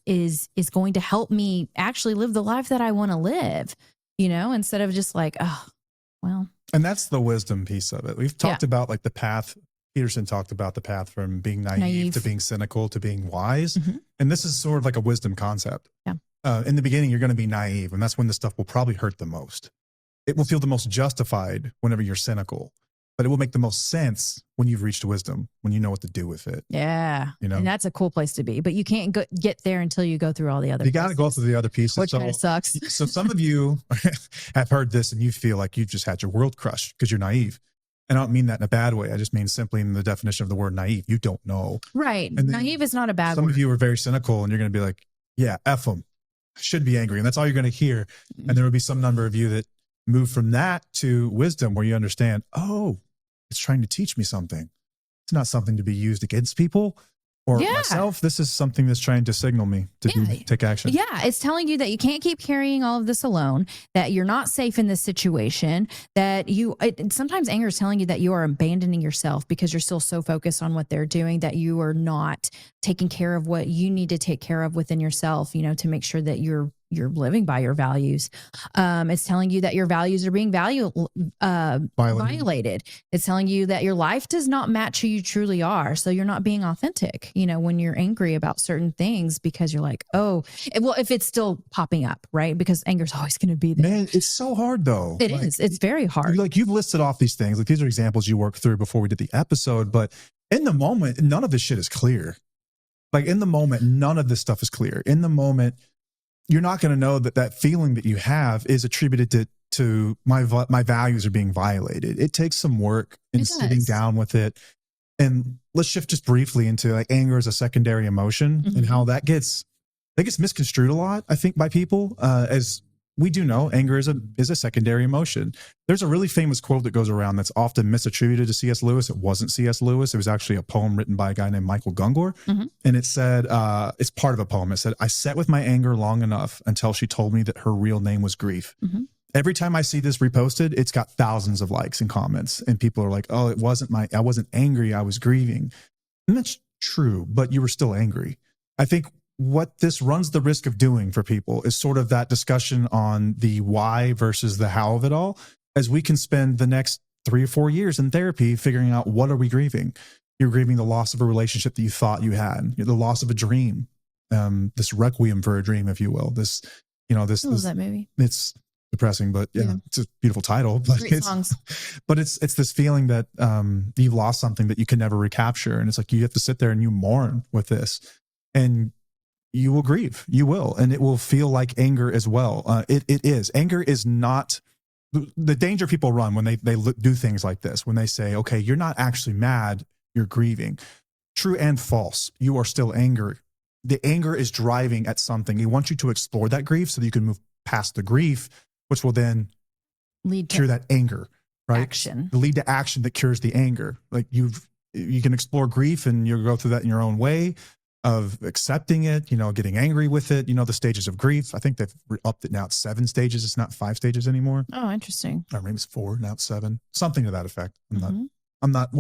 going to help me actually live the life that I want to live, instead of just like, oh, well. And that's the wisdom piece of it. We've talked about like the path. Peterson talked about the path from being naive to being cynical to being wise. Mm-hmm. And this is sort of like a wisdom concept. Yeah. In the beginning, you're going to be naive, and that's when the stuff will probably hurt the most. It will feel the most justified whenever you're cynical, but it will make the most sense when you've reached wisdom, when you know what to do with it. Yeah. And that's a cool place to be, but you can't get there until you go through all the other. You got to go through the other pieces. Which kind of sucks. So some of you have heard this and you feel like you've just had your world crushed because you're naive. And I don't mean that in a bad way. I just mean simply in the definition of the word naive. You don't know. Right. And naive is not a bad word. Some of you are very cynical and you're going to be like, yeah, F them. I should be angry. And that's all you're going to hear. Mm-hmm. And there will be some number of you that move from that to wisdom where you understand, oh, it's trying to teach me something. It's not something to be used against people or myself. This is something that's trying to signal me to take action. Yeah. It's telling you that you can't keep carrying all of this alone, that you're not safe in this situation, that sometimes anger is telling you that you are abandoning yourself because you're still so focused on what they're doing that you are not taking care of what you need to take care of within yourself, to make sure that you're living by your values. It's telling you that your values are being violated. It's telling you that your life does not match who you truly are. So you're not being authentic, when you're angry about certain things because you're like, oh, well, if it's still popping up, right? Because anger is always going to be there. Man, it's so hard though. It is. It's very hard. Like you've listed off these things. Like these are examples you worked through before we did the episode, but in the moment, none of this shit is clear. Like in the moment, none of this stuff is clear. In the moment, you're not going to know that feeling that you have is attributed to my values are being violated. It takes some work in sitting down with it. And let's shift just briefly into like anger as a secondary emotion and how that gets misconstrued a lot, I think, by people. As we do know, anger is a secondary emotion. There's a really famous quote that goes around that's often misattributed to C.S. Lewis. It wasn't C.S. Lewis. It was actually a poem written by a guy named Michael Gungor. Mm-hmm. And it said, it's part of a poem. It said, I sat with my anger long enough until she told me that her real name was grief. Mm-hmm. Every time I see this reposted, it's got thousands of likes and comments. And people are like, oh, I wasn't angry. I was grieving. And that's true, but you were still angry. I think what this runs the risk of doing for people is sort of that discussion on the why versus the how of it all, as we can spend the next 3 or 4 years in therapy figuring out what are we grieving. You're grieving the loss of a relationship that you thought you had, the loss of a dream, this requiem for a dream, if you will. This that movie. It's depressing, but yeah, it's a beautiful title. But Great songs. But it's this feeling that you've lost something that you can never recapture, and it's like you have to sit there and you mourn with this, and you will grieve. You will, and it will feel like anger as well. It is. Anger is not the danger people run when they do things like this. When they say, "Okay, you're not actually mad, you're grieving." True and false. You are still angry. The anger is driving at something. He wants you to explore that grief so that you can move past the grief, which will then Lead to cure that anger, right? action. Lead to action that cures the anger. Like you can explore grief and you'll go through that in your own way of accepting it, getting angry with it, the stages of grief. I think they've upped it now. It's 7 stages. It's not 5 stages anymore. Oh, interesting. Or maybe it's 4, now it's 7, something to that effect. We're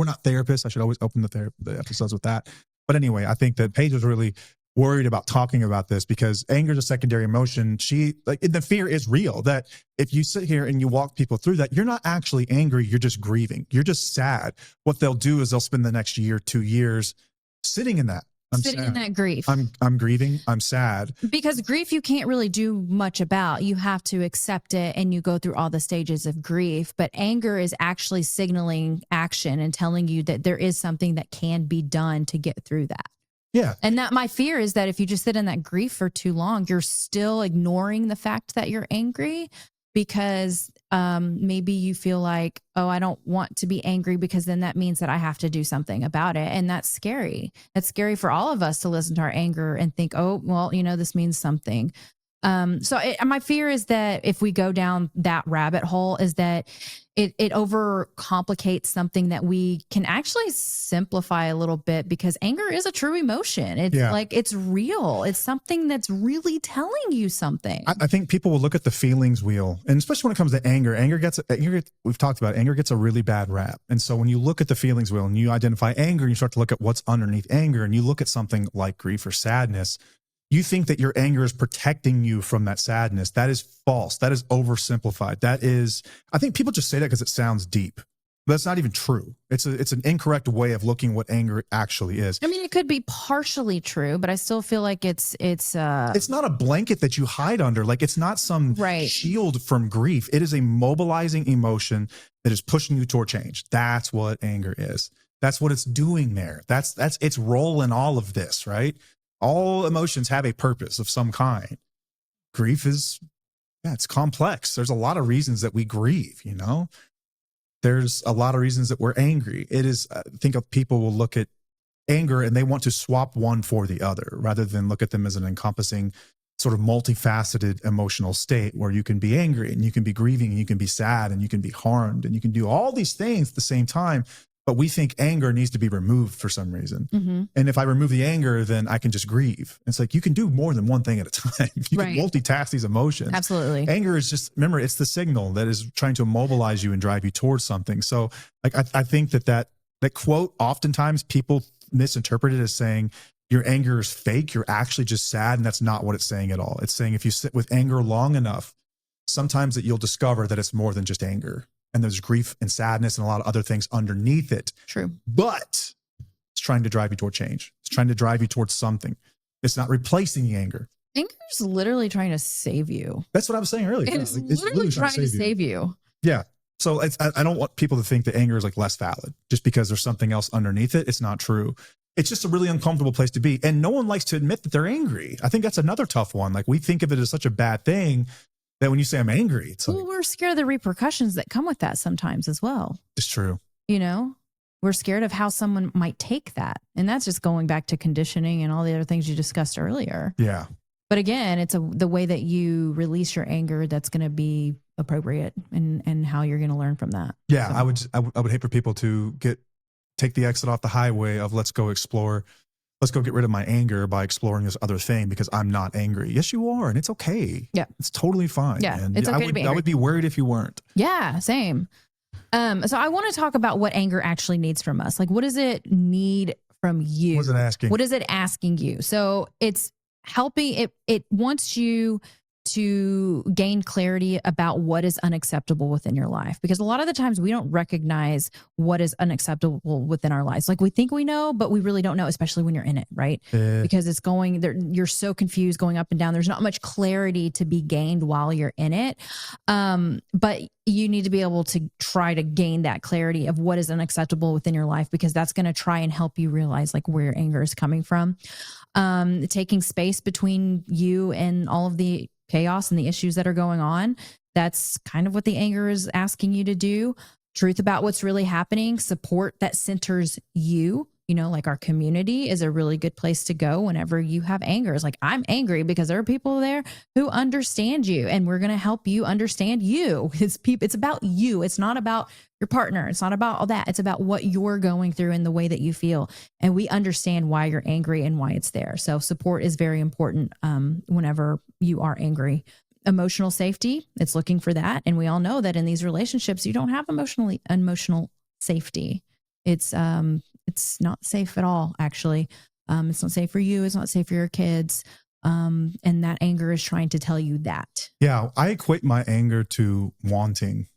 not therapists. I should always open the episodes with that. But anyway, I think that Paige was really worried about talking about this because anger is a secondary emotion. The fear is real that if you sit here and you walk people through that, you're not actually angry. You're just grieving. You're just sad. What they'll do is they'll spend the next year, 2 years sitting in that. Sitting in that grief. I'm grieving. I'm sad. Because grief you can't really do much about. You have to accept it and you go through all the stages of grief. But anger is actually signaling action and telling you that there is something that can be done to get through that. Yeah. And that my fear is that if you just sit in that grief for too long, you're still ignoring the fact that you're angry because maybe you feel like, oh, I don't want to be angry because then that means that I have to do something about it. And that's scary. That's scary for all of us to listen to our anger and think, oh, well, this means something. My fear is that if we go down that rabbit hole is that it overcomplicates something that we can actually simplify a little bit because anger is a true emotion. It's it's real. It's something that's really telling you something. I think people will look at the feelings wheel, and especially when it comes to anger, we've talked about anger gets a really bad rap. And so when you look at the feelings wheel and you identify anger and you start to look at what's underneath anger and you look at something like grief or sadness, you think that your anger is protecting you from that sadness. That is false. That is oversimplified. I think people just say that because it sounds deep, but that's not even true. It's an incorrect way of looking what anger actually is. I mean, it could be partially true, but I still feel like it's not a blanket that you hide under. Like it's not some shield from grief. It is a mobilizing emotion that is pushing you toward change. That's what anger is. That's what it's doing there. That's its role in all of this, right? All emotions have a purpose of some kind. Grief is, it's complex. There's a lot of reasons that we grieve, There's a lot of reasons that we're angry. It is, I think of people will look at anger and they want to swap one for the other rather than look at them as an encompassing sort of multifaceted emotional state where you can be angry and you can be grieving and you can be sad and you can be harmed and you can do all these things at the same time. But we think anger needs to be removed for some reason. Mm-hmm. And if I remove the anger, then I can just grieve. It's like you can do more than one thing at a time. You can multitask these emotions. Absolutely. Anger is just, remember, it's the signal that is trying to immobilize you and drive you towards something. So like I think that quote, oftentimes people misinterpret it as saying your anger is fake. You're actually just sad. And that's not what it's saying at all. It's saying if you sit with anger long enough, sometimes that you'll discover that it's more than just anger. And there's grief and sadness and a lot of other things underneath it. True. But it's trying to drive you toward change. It's trying to drive you towards something. It's not replacing the anger. Anger is literally trying to save you. That's what I was saying earlier. It's literally trying to save you. Yeah. So I don't want people to think that anger is like less valid just because there's something else underneath it. It's not true. It's just a really uncomfortable place to be. And no one likes to admit that they're angry. I think that's another tough one. Like we think of it as such a bad thing that when you say I'm angry, it's like, we're scared of the repercussions that come with that sometimes as well. It's true. We're scared of how someone might take that. And that's just going back to conditioning and all the other things you discussed earlier. Yeah. But again, it's the way that you release your anger that's going to be appropriate and how you're going to learn from that. Yeah. So. I would hate for people to take the exit off the highway of let's go explore. Let's go get rid of my anger by exploring this other thing because I'm not angry. Yes, you are. And it's okay. Yeah. It's totally fine. Yeah. And it's okay to be angry. I would be worried if you weren't. Yeah, same. So I want to talk about what anger actually needs from us. Like, what does it need from you? What is it asking? What is it asking you? So it's helping, it wants you to gain clarity about what is unacceptable within your life. Because a lot of the times we don't recognize what is unacceptable within our lives. Like we think we know, but we really don't know, especially when you're in it, right? Because it's going there, you're so confused going up and down. There's not much clarity to be gained while you're in it. But you need to be able to try to gain that clarity of what is unacceptable within your life, because that's going to try and help you realize like where your anger is coming from. Taking space between you and all of the chaos and the issues that are going on. That's kind of what the anger is asking you to do. Truth about what's really happening, support that centers you. You know, like our community is a really good place to go whenever you have anger. It's like, I'm angry because there are people there who understand you, and we're going to help you understand you. It's about you. It's not about your partner. It's not about all that. It's about what you're going through and the way that you feel. And we understand why you're angry and why it's there. So support is very important whenever you are angry. Emotional safety, it's looking for that. And we all know that in these relationships, you don't have emotional safety. It's not safe at all, actually. It's not safe for you. It's not safe for your kids. And that anger is trying to tell you that. Yeah, I equate my anger to wanting.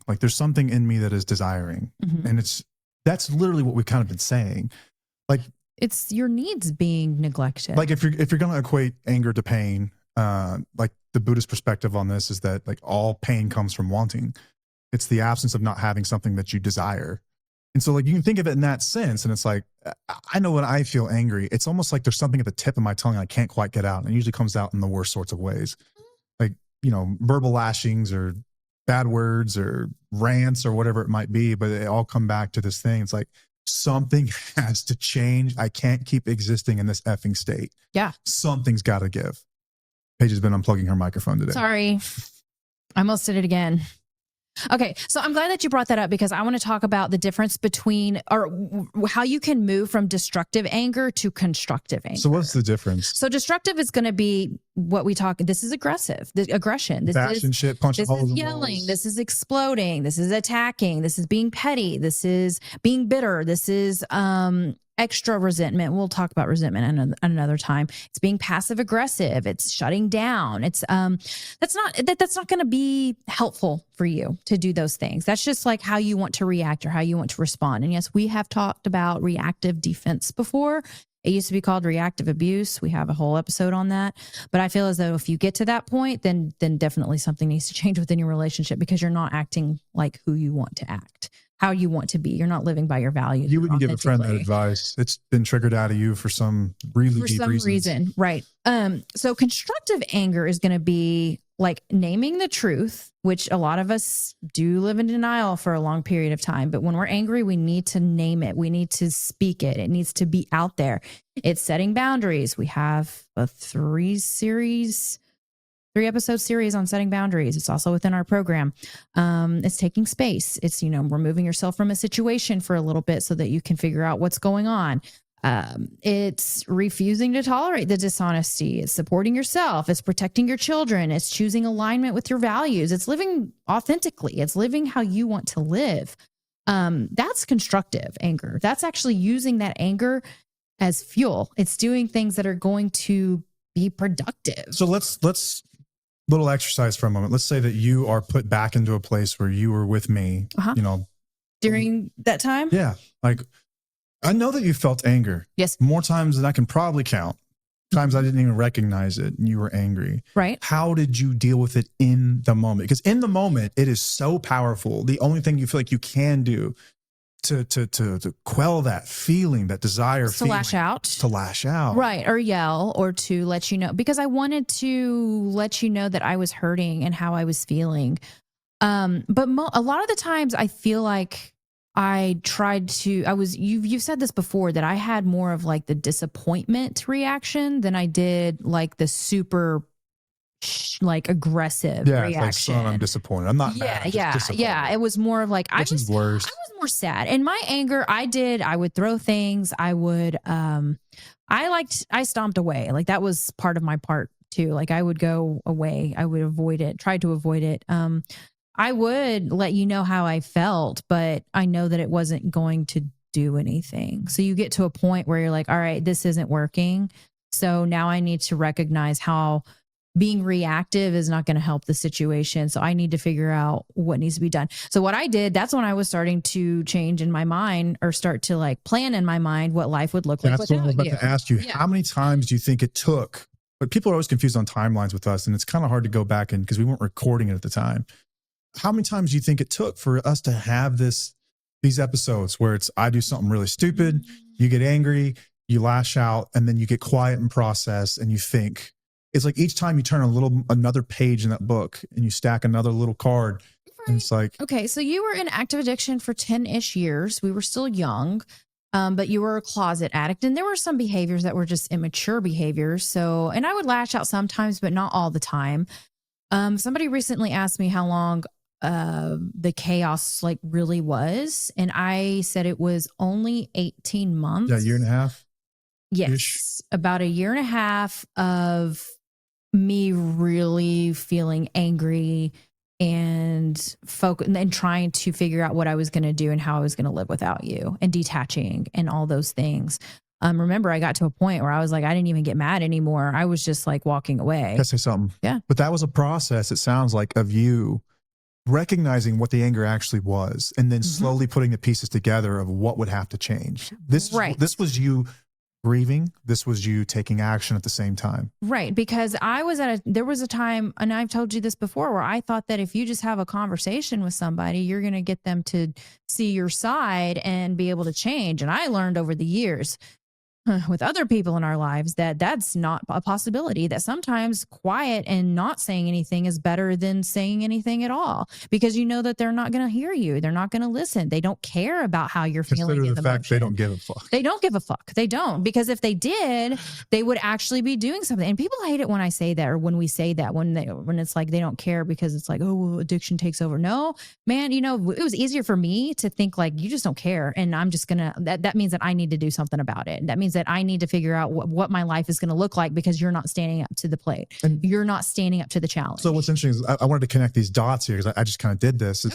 Like there's something in me that is desiring. Mm-hmm. And that's literally what we've kind of been saying. Like it's your needs being neglected. Like if you're going to equate anger to pain, like the Buddhist perspective on this is that like all pain comes from wanting. It's the absence of not having something that you desire. And so like you can think of it in that sense. And it's like, I know when I feel angry, it's almost like there's something at the tip of my tongue I can't quite get out. And it usually comes out in the worst sorts of ways. Like, you know, verbal lashings or bad words or rants or whatever it might be, but they all come back to this thing. It's like something has to change. I can't keep existing in this effing state. Yeah. Something's got to give. Paige has been unplugging her microphone today. Sorry. I almost did it again. Okay. So I'm glad that you brought that up, because I want to talk about the difference between, or how you can move from destructive anger to constructive anger. So what's the difference? So destructive is going to be what we talk. This is aggressive, aggression. This Bashing shit, punching holes in walls. This is yelling. This is exploding. This is attacking. This is being petty. This is being bitter. This is extra resentment. We'll talk about resentment another time. It's being passive aggressive. It's shutting down. It's that's not going to be helpful for you to do those things. That's just like how you want to react or how you want to respond. And yes, we have talked about reactive defense before. It used to be called reactive abuse. We have a whole episode on that. But I feel as though if you get to that point, then definitely something needs to change within your relationship, because you're not acting like who you want to act, how you want to be. You're not living by your values. You wouldn't give a friend that advice. It's been triggered out of you for some really deep reason. Right. So constructive anger is going to be like naming the truth, which a lot of us do live in denial for a long period of time. But when we're angry, we need to name it. We need to speak it. It needs to be out there. It's setting boundaries. We have a 3-episode series on setting boundaries. It's also within our program. It's taking space. It's, removing yourself from a situation for a little bit so that you can figure out what's going on. It's refusing to tolerate the dishonesty. It's supporting yourself. It's protecting your children. It's choosing alignment with your values. It's living authentically. It's living how you want to live. That's constructive anger. That's actually using that anger as fuel. It's doing things that are going to be productive. So let's little exercise for a moment. Let's say that you are put back into a place where you were with me, during that time. Yeah. Like, I know that you felt anger. Yes. More times than I can probably count. Times I didn't even recognize it and you were angry. Right. How did you deal with it in the moment? Because in the moment, it is so powerful. The only thing you feel like you can do to quell that feeling, that desire, to lash out. To lash out. Right. Or yell, or to let you know, because I wanted to let you know that I was hurting and how I was feeling. But a lot of the times I feel like you've said this before, that I had more of like the disappointment reaction than I did like the super like aggressive reaction. Like, son, I'm disappointed. I'm not mad. Yeah. It was more of like, I was more sad. And my anger, I would throw things. I would, I stomped away. Like that was part of my part too. Like I would go away. I would try to avoid it. I would let you know how I felt, but I know that it wasn't going to do anything. So you get to a point where you're like, all right, this isn't working. So now I need to recognize how being reactive is not going to help the situation. So I need to figure out what needs to be done. So what I did, that's when I was starting to change in my mind, or start to like plan in my mind what life would look like. That's what I was about to ask you. Yeah. How many times do you think it took? But people are always confused on timelines with us, and it's kind of hard to go back and because we weren't recording it at the time. How many times do you think it took for us to have these episodes where it's I do something really stupid, you get angry, you lash out, and then you get quiet and process and you think? It's like each time you turn another page in that book and you stack another little card. Right. And it's like, okay, so you were in active addiction for 10-ish years. We were still young, but you were a closet addict, and there were some behaviors that were just immature behaviors. So, and I would lash out sometimes, but not all the time. Somebody recently asked me how long the chaos like really was. And I said it was only 18 months. Yeah, a year and a half. Yes. About a year and a half of me really feeling angry and and trying to figure out what I was going to do and how I was going to live without you, and detaching and all those things. Remember, I got to a point where I was like, I didn't even get mad anymore. I was just like walking away. Can I say something? Yeah. But that was a process, it sounds like, of you recognizing what the anger actually was, and then slowly putting the pieces together of what would have to change. This was you grieving. This was you taking action at the same time. Right. Because there was a time, and I've told you this before, where I thought that if you just have a conversation with somebody, you're going to get them to see your side and be able to change. And I learned over the years with other people in our lives that that's not a possibility, that sometimes quiet and not saying anything is better than saying anything at all, because you know that they're not going to hear you. They're not going to listen. They don't care about how you're feeling. Consider the fact they don't give a fuck. They don't give a fuck. They don't, because if they did, they would actually be doing something. And people hate it when I say that, or when we say that, when it's like they don't care because it's like, oh, well, addiction takes over. No, man, you know, it was easier for me to think like, you just don't care. And I'm just gonna, that means that I need to do something about it. That means that I need to figure out what my life is going to look like, because you're not standing up to the plate. And you're not standing up to the challenge. So what's interesting is I wanted to connect these dots here, because I just kind of did this.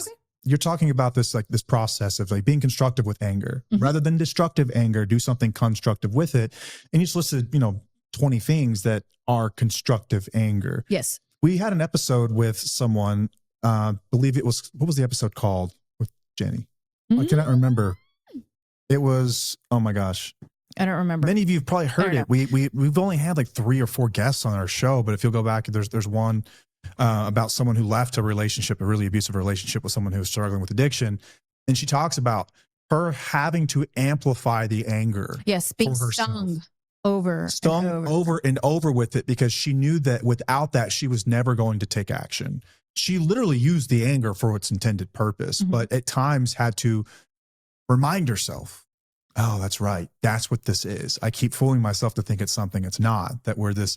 You're talking about this, like this process of like being constructive with anger rather than destructive anger. Do something constructive with it. And you just listed, 20 things that are constructive anger. Yes. We had an episode with someone, believe it was, what was the episode called with Jenny? I cannot remember. It was, oh my gosh, I don't remember. Many of you have probably heard it. We've only had like 3 or 4 guests on our show, but if you'll go back, there's one about someone who left a really abusive relationship with someone who was struggling with addiction, and she talks about her having to amplify the anger. Yes, being stung over and over with it, because she knew that without that, she was never going to take action. She literally used the anger for its intended purpose, but at times had to remind herself, oh, that's right. That's what this is. I keep fooling myself to think it's something it's not, that we're this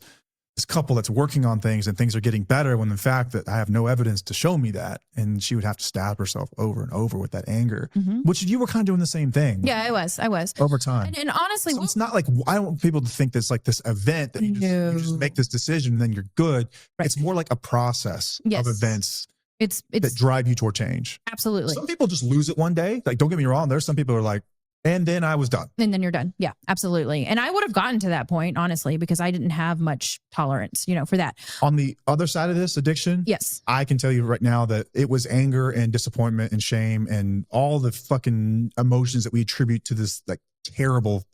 couple that's working on things and things are getting better, when in fact that I have no evidence to show me that. And she would have to stab herself over and over with that anger, which you were kind of doing the same thing. Yeah, I was over time. And honestly, so it's not like, I don't want people to think that's like this event that you just make this decision and then you're good. Right. It's more like a process of events. It's that drive you toward change. Absolutely. Some people just lose it one day. Like, don't get me wrong. There's some people who are like, and then I was done. And then you're done. Yeah, absolutely. And I would have gotten to that point, honestly, because I didn't have much tolerance, for that. On the other side of this addiction, yes, I can tell you right now that it was anger and disappointment and shame and all the fucking emotions that we attribute to this like terrible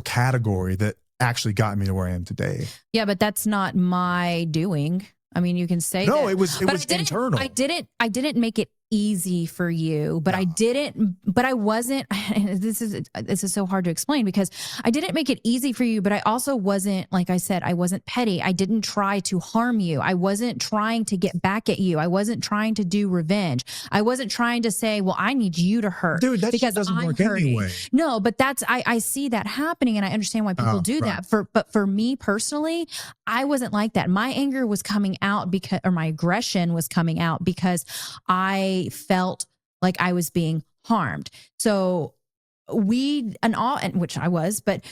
category that actually got me to where I am today. Yeah, but that's not my doing. I mean, you can say no, that. it was internal. I didn't make it easy for you, but I wasn't, this is so hard to explain, because I didn't make it easy for you, but I also wasn't, like I said, I wasn't petty. I didn't try to harm you. I wasn't trying to get back at you. I wasn't trying to do revenge. I wasn't trying to say, well, I need you to hurt. Dude, that because doesn't work anyway. No, but I see that happening, and I understand why people do that. But for me personally, I wasn't like that. My anger was coming out or my aggression was coming out because I felt like I was being harmed. So which I was, but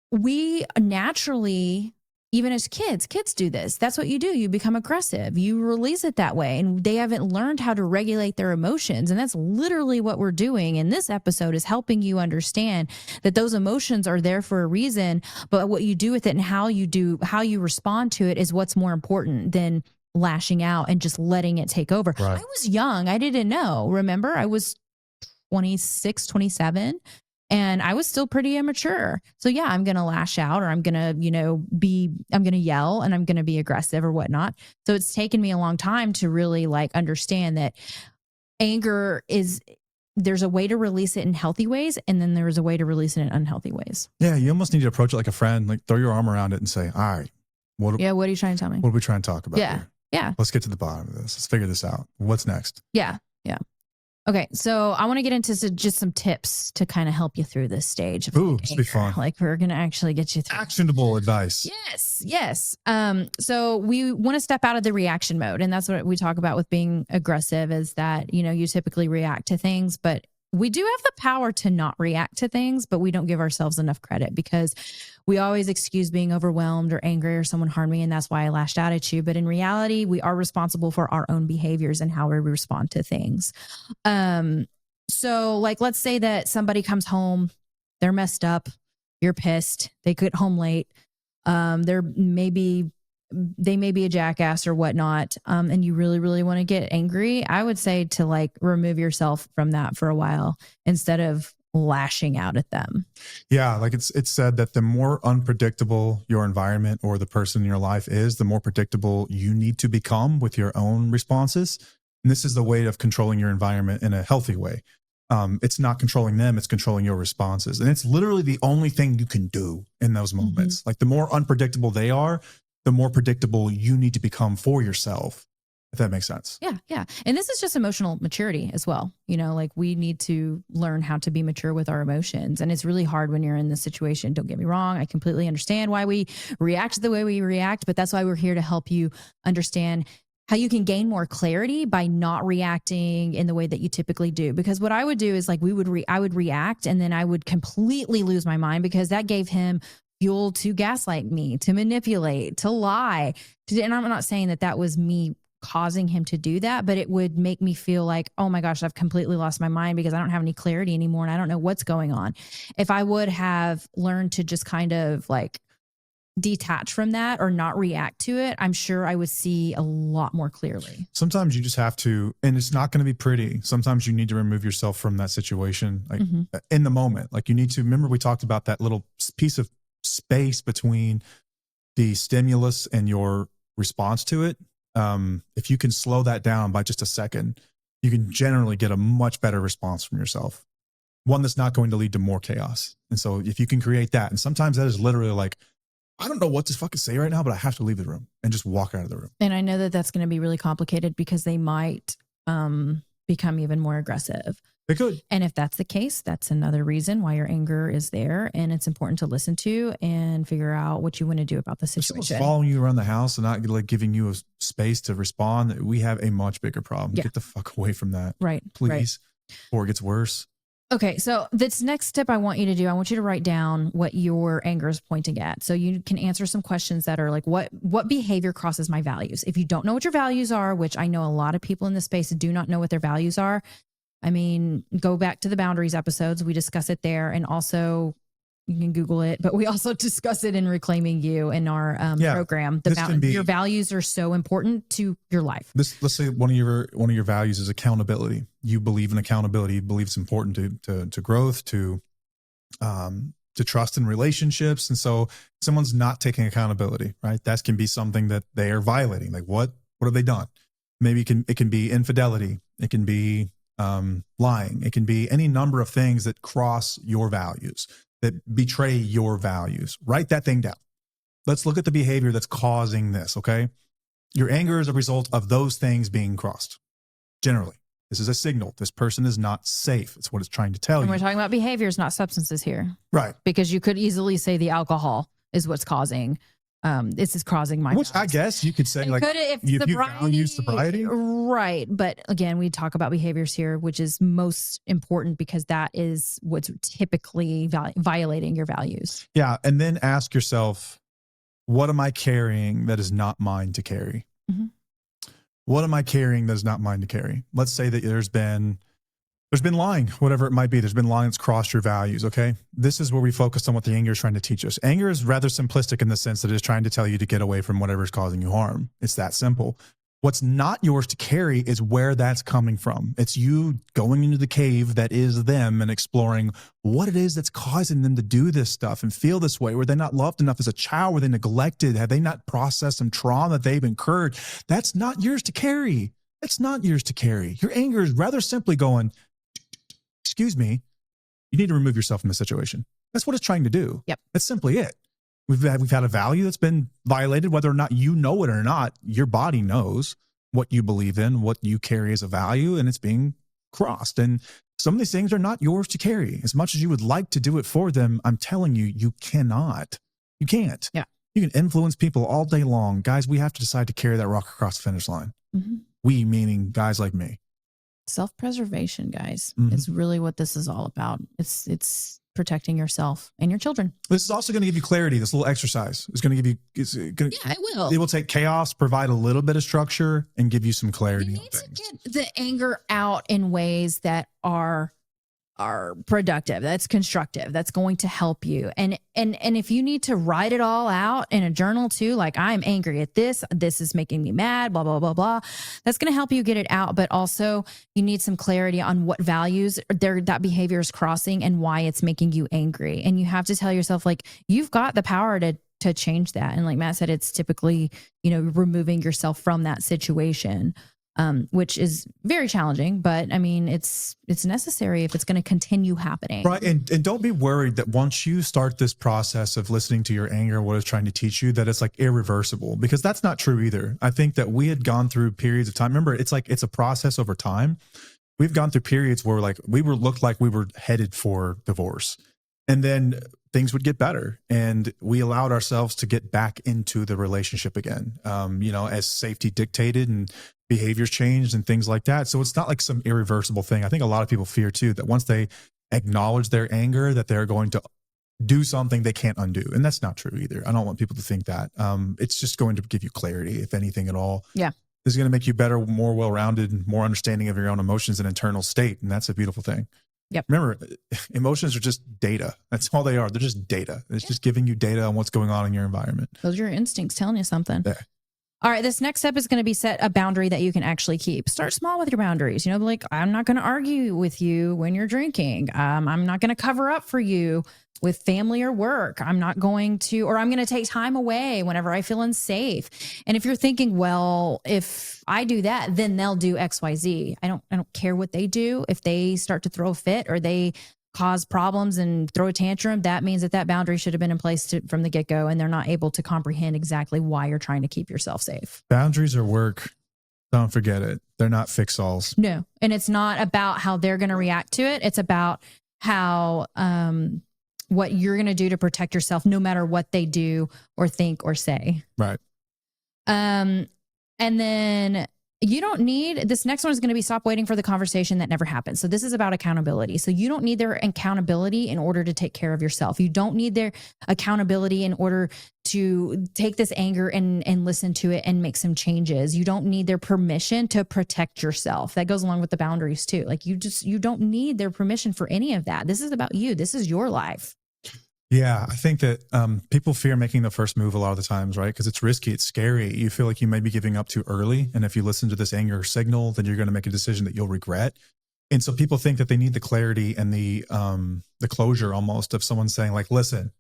we naturally even as kids do this. That's what you do. You become aggressive. You release it that way. And they haven't learned how to regulate their emotions. And that's literally what we're doing in this episode, is helping you understand that those emotions are there for a reason. But what you do with it and how you respond to it is what's more important than lashing out and just letting it take over. Right. I was young. I didn't know. Remember, I was 26, 27. And I was still pretty immature. So yeah, I'm going to lash out, or I'm going to, I'm going to yell, and I'm going to be aggressive or whatnot. So it's taken me a long time to really like understand that anger there's a way to release it in healthy ways. And then there's a way to release it in unhealthy ways. Yeah. You almost need to approach it like a friend, like throw your arm around it and say, all right, what are you trying to tell me? What are we trying to talk about here? Yeah. Let's get to the bottom of this. Let's figure this out. What's next? Yeah. Okay, so I want to get into just some tips to kind of help you through this stage. Ooh, this will be fun. Like, we're going to actually get you through. Actionable advice. Yes. So we want to step out of the reaction mode. And that's what we talk about with being aggressive, is that, you typically react to things, but we do have the power to not react to things, but we don't give ourselves enough credit, because we always excuse being overwhelmed or angry or someone harmed me, and that's why I lashed out at you. But in reality, we are responsible for our own behaviors and how we respond to things. So like, let's say that somebody comes home, they're messed up, you're pissed, they get home late, they may be a jackass or whatnot, and you really, really want to get angry. I would say to like remove yourself from that for a while instead of lashing out at them. Yeah, like it's said that the more unpredictable your environment or the person in your life is, the more predictable you need to become with your own responses. And this is the way of controlling your environment in a healthy way. It's not controlling them, it's controlling your responses. And it's literally the only thing you can do in those moments. Mm-hmm. Like the more unpredictable they are, the more predictable you need to become for yourself, if that makes sense. Yeah. And this is just emotional maturity as well. Like we need to learn how to be mature with our emotions. And it's really hard when you're in this situation. Don't get me wrong. I completely understand why we react the way we react, but that's why we're here to help you understand how you can gain more clarity by not reacting in the way that you typically do. Because what I would do is like I would react, and then I would completely lose my mind, because that gave him fuel to gaslight me, to manipulate, to lie. And I'm not saying that was me causing him to do that, but it would make me feel like, oh my gosh, I've completely lost my mind because I don't have any clarity anymore and I don't know what's going on. If I would have learned to just kind of like detach from that or not react to it, I'm sure I would see a lot more clearly. Sometimes you just have to, and it's not going to be pretty. Sometimes you need to remove yourself from that situation, like in the moment. Like you need to remember, we talked about that little piece of space between the stimulus and your response to it. If you can slow that down by just a second, you can generally get a much better response from yourself, one that's not going to lead to more chaos. And so if you can create that, and sometimes that is literally like, I don't know what to fucking say right now, but I have to leave the room, and just walk out of the room. And I know that that's going to be really complicated, because they might become even more aggressive. They could. And if that's the case, that's another reason why your anger is there, and it's important to listen to and figure out what you want to do about the situation. If someone's following you around the house and not like giving you a space to respond, we have a much bigger problem. Yeah. Get the fuck away from that. Right. Please. Right. Before it gets worse. Okay, so this next step I want you to do, I want you to write down what your anger is pointing at. So you can answer some questions that are like, what behavior crosses my values? If you don't know what your values are, which I know a lot of people in this space do not know what their values are. I mean, go back to the boundaries episodes. We discuss it there. And also you can Google it, but we also discuss it in Reclaiming You in our program. Your values are so important to your life. Let's say one of your values is accountability. You believe in accountability. You believe it's important to growth, to trust in relationships. And so someone's not taking accountability, right? That can be something that they are violating. Like what have they done? Maybe it can be infidelity. It can be lying. It can be any number of things that cross your values, that betray your values. Write that thing down. Let's look at the behavior that's causing this, okay? Your anger is a result of those things being crossed. Generally, this is a signal. This person is not safe. It's what it's trying to tell you. And we're talking about behaviors, not substances here. Right. Because you could easily say the alcohol is what's causing this is causing my Which values. I guess you could say, like, if you value sobriety. Right. But again, we talk about behaviors here, which is most important because that is what's typically violating your values. Yeah. And then ask yourself, what am I carrying that is not mine to carry? Mm-hmm. What am I carrying that is not mine to carry? Let's say that there's been lying, whatever it might be. There's been lying that's crossed your values. Okay. This is where we focus on what the anger is trying to teach us. Anger is rather simplistic in the sense that it's trying to tell you to get away from whatever is causing you harm. It's that simple. What's not yours to carry is where that's coming from. It's you going into the cave that is them and exploring what it is that's causing them to do this stuff and feel this way. Were they not loved enough as a child? Were they neglected? Have they not processed some trauma that they've incurred? That's not yours to carry. It's not yours to carry. Your anger is rather simply going, excuse me, you need to remove yourself from the situation. That's what it's trying to do. Yep. That's simply it. We've had a value that's been violated, whether or not you know it or not. Your body knows what you believe in, what you carry as a value, and it's being crossed. And some of these things are not yours to carry. As much as you would like to do it for them, I'm telling you, you cannot. You can't. Yeah. You can influence people all day long. Guys, we have to decide to carry that rock across the finish line. Mm-hmm. We, meaning guys like me. Self-preservation, guys. Mm-hmm. It's really what this is all about. It's protecting yourself and your children. This is also going to give you clarity. This little exercise is going to give you. Yeah, it will. It will take chaos, provide a little bit of structure, and give you some clarity. You need to get the anger out in ways that are productive, that's constructive, that's going to help you. And if you need to write it all out in a journal too, like I'm angry at this is making me mad, blah, blah, blah, blah, that's going to help you get it out. But also you need some clarity on what values that behavior is crossing and why it's making you angry. And you have to tell yourself, like, you've got the power to change that. And like Matt said, it's typically, removing yourself from that situation. Which is very challenging, but I mean, it's necessary if it's going to continue happening. Right. And don't be worried that once you start this process of listening to your anger, what it's trying to teach you, that it's like irreversible, because that's not true either. I think that we had gone through periods of time. Remember, it's a process over time. We've gone through periods where looked like we were headed for divorce, and then things would get better. And we allowed ourselves to get back into the relationship again, as safety dictated and behaviors changed and things like that. So it's not like some irreversible thing. I think a lot of people fear too, that once they acknowledge their anger, that they're going to do something they can't undo. And that's not true either. I don't want people to think that. It's just going to give you clarity, if anything at all. Yeah. This is going to make you better, more well-rounded, and more understanding of your own emotions and internal state. And that's a beautiful thing. Yep. Remember, emotions are just data. That's all they are. They're just data. It's just giving you data on what's going on in your environment. Those are your instincts telling you something. Yeah. All right, this next step is going to be set a boundary that you can actually keep. Start small with your boundaries. Like, I'm not going to argue with you when you're drinking. I'm not going to cover up for you with family or work. I'm not going to, or I'm going to take time away whenever I feel unsafe. And if you're thinking, well, if I do that, then they'll do X, Y, Z. I don't care what they do. If they start to throw a fit or they cause problems and throw a tantrum, that means that boundary should have been in place from the get-go, and they're not able to comprehend exactly why you're trying to keep yourself safe. Boundaries are work. Don't forget it. They're not fix-alls. No. And it's not about how they're going to react to it. It's about how, what you're going to do to protect yourself, no matter what they do or think or say. Right. And then you don't need, this next one is going to be stop waiting for the conversation that never happens. So this is about accountability. So you don't need their accountability in order to take care of yourself. You don't need their accountability in order to take this anger and listen to it and make some changes. You don't need their permission to protect yourself. That goes along with the boundaries too. Like you don't need their permission for any of that. This is about you. This is your life. Yeah, I think that people fear making the first move a lot of the times, right? Because it's risky, it's scary. You feel like you may be giving up too early. And if you listen to this anger signal, then you're going to make a decision that you'll regret. And so people think that they need the clarity and the closure almost of someone saying like, listen,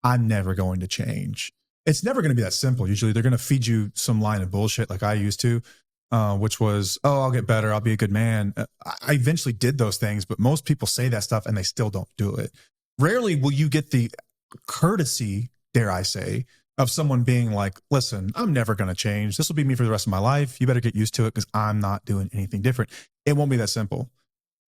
I'm never going to change. It's never going to be that simple. Usually they're going to feed you some line of bullshit like I used to, which was, oh, I'll get better. I'll be a good man. I eventually did those things, but most people say that stuff and they still don't do it. Rarely will you get the courtesy, dare I say, of someone being like, listen, I'm never going to change. This will be me for the rest of my life. You better get used to it because I'm not doing anything different. It won't be that simple.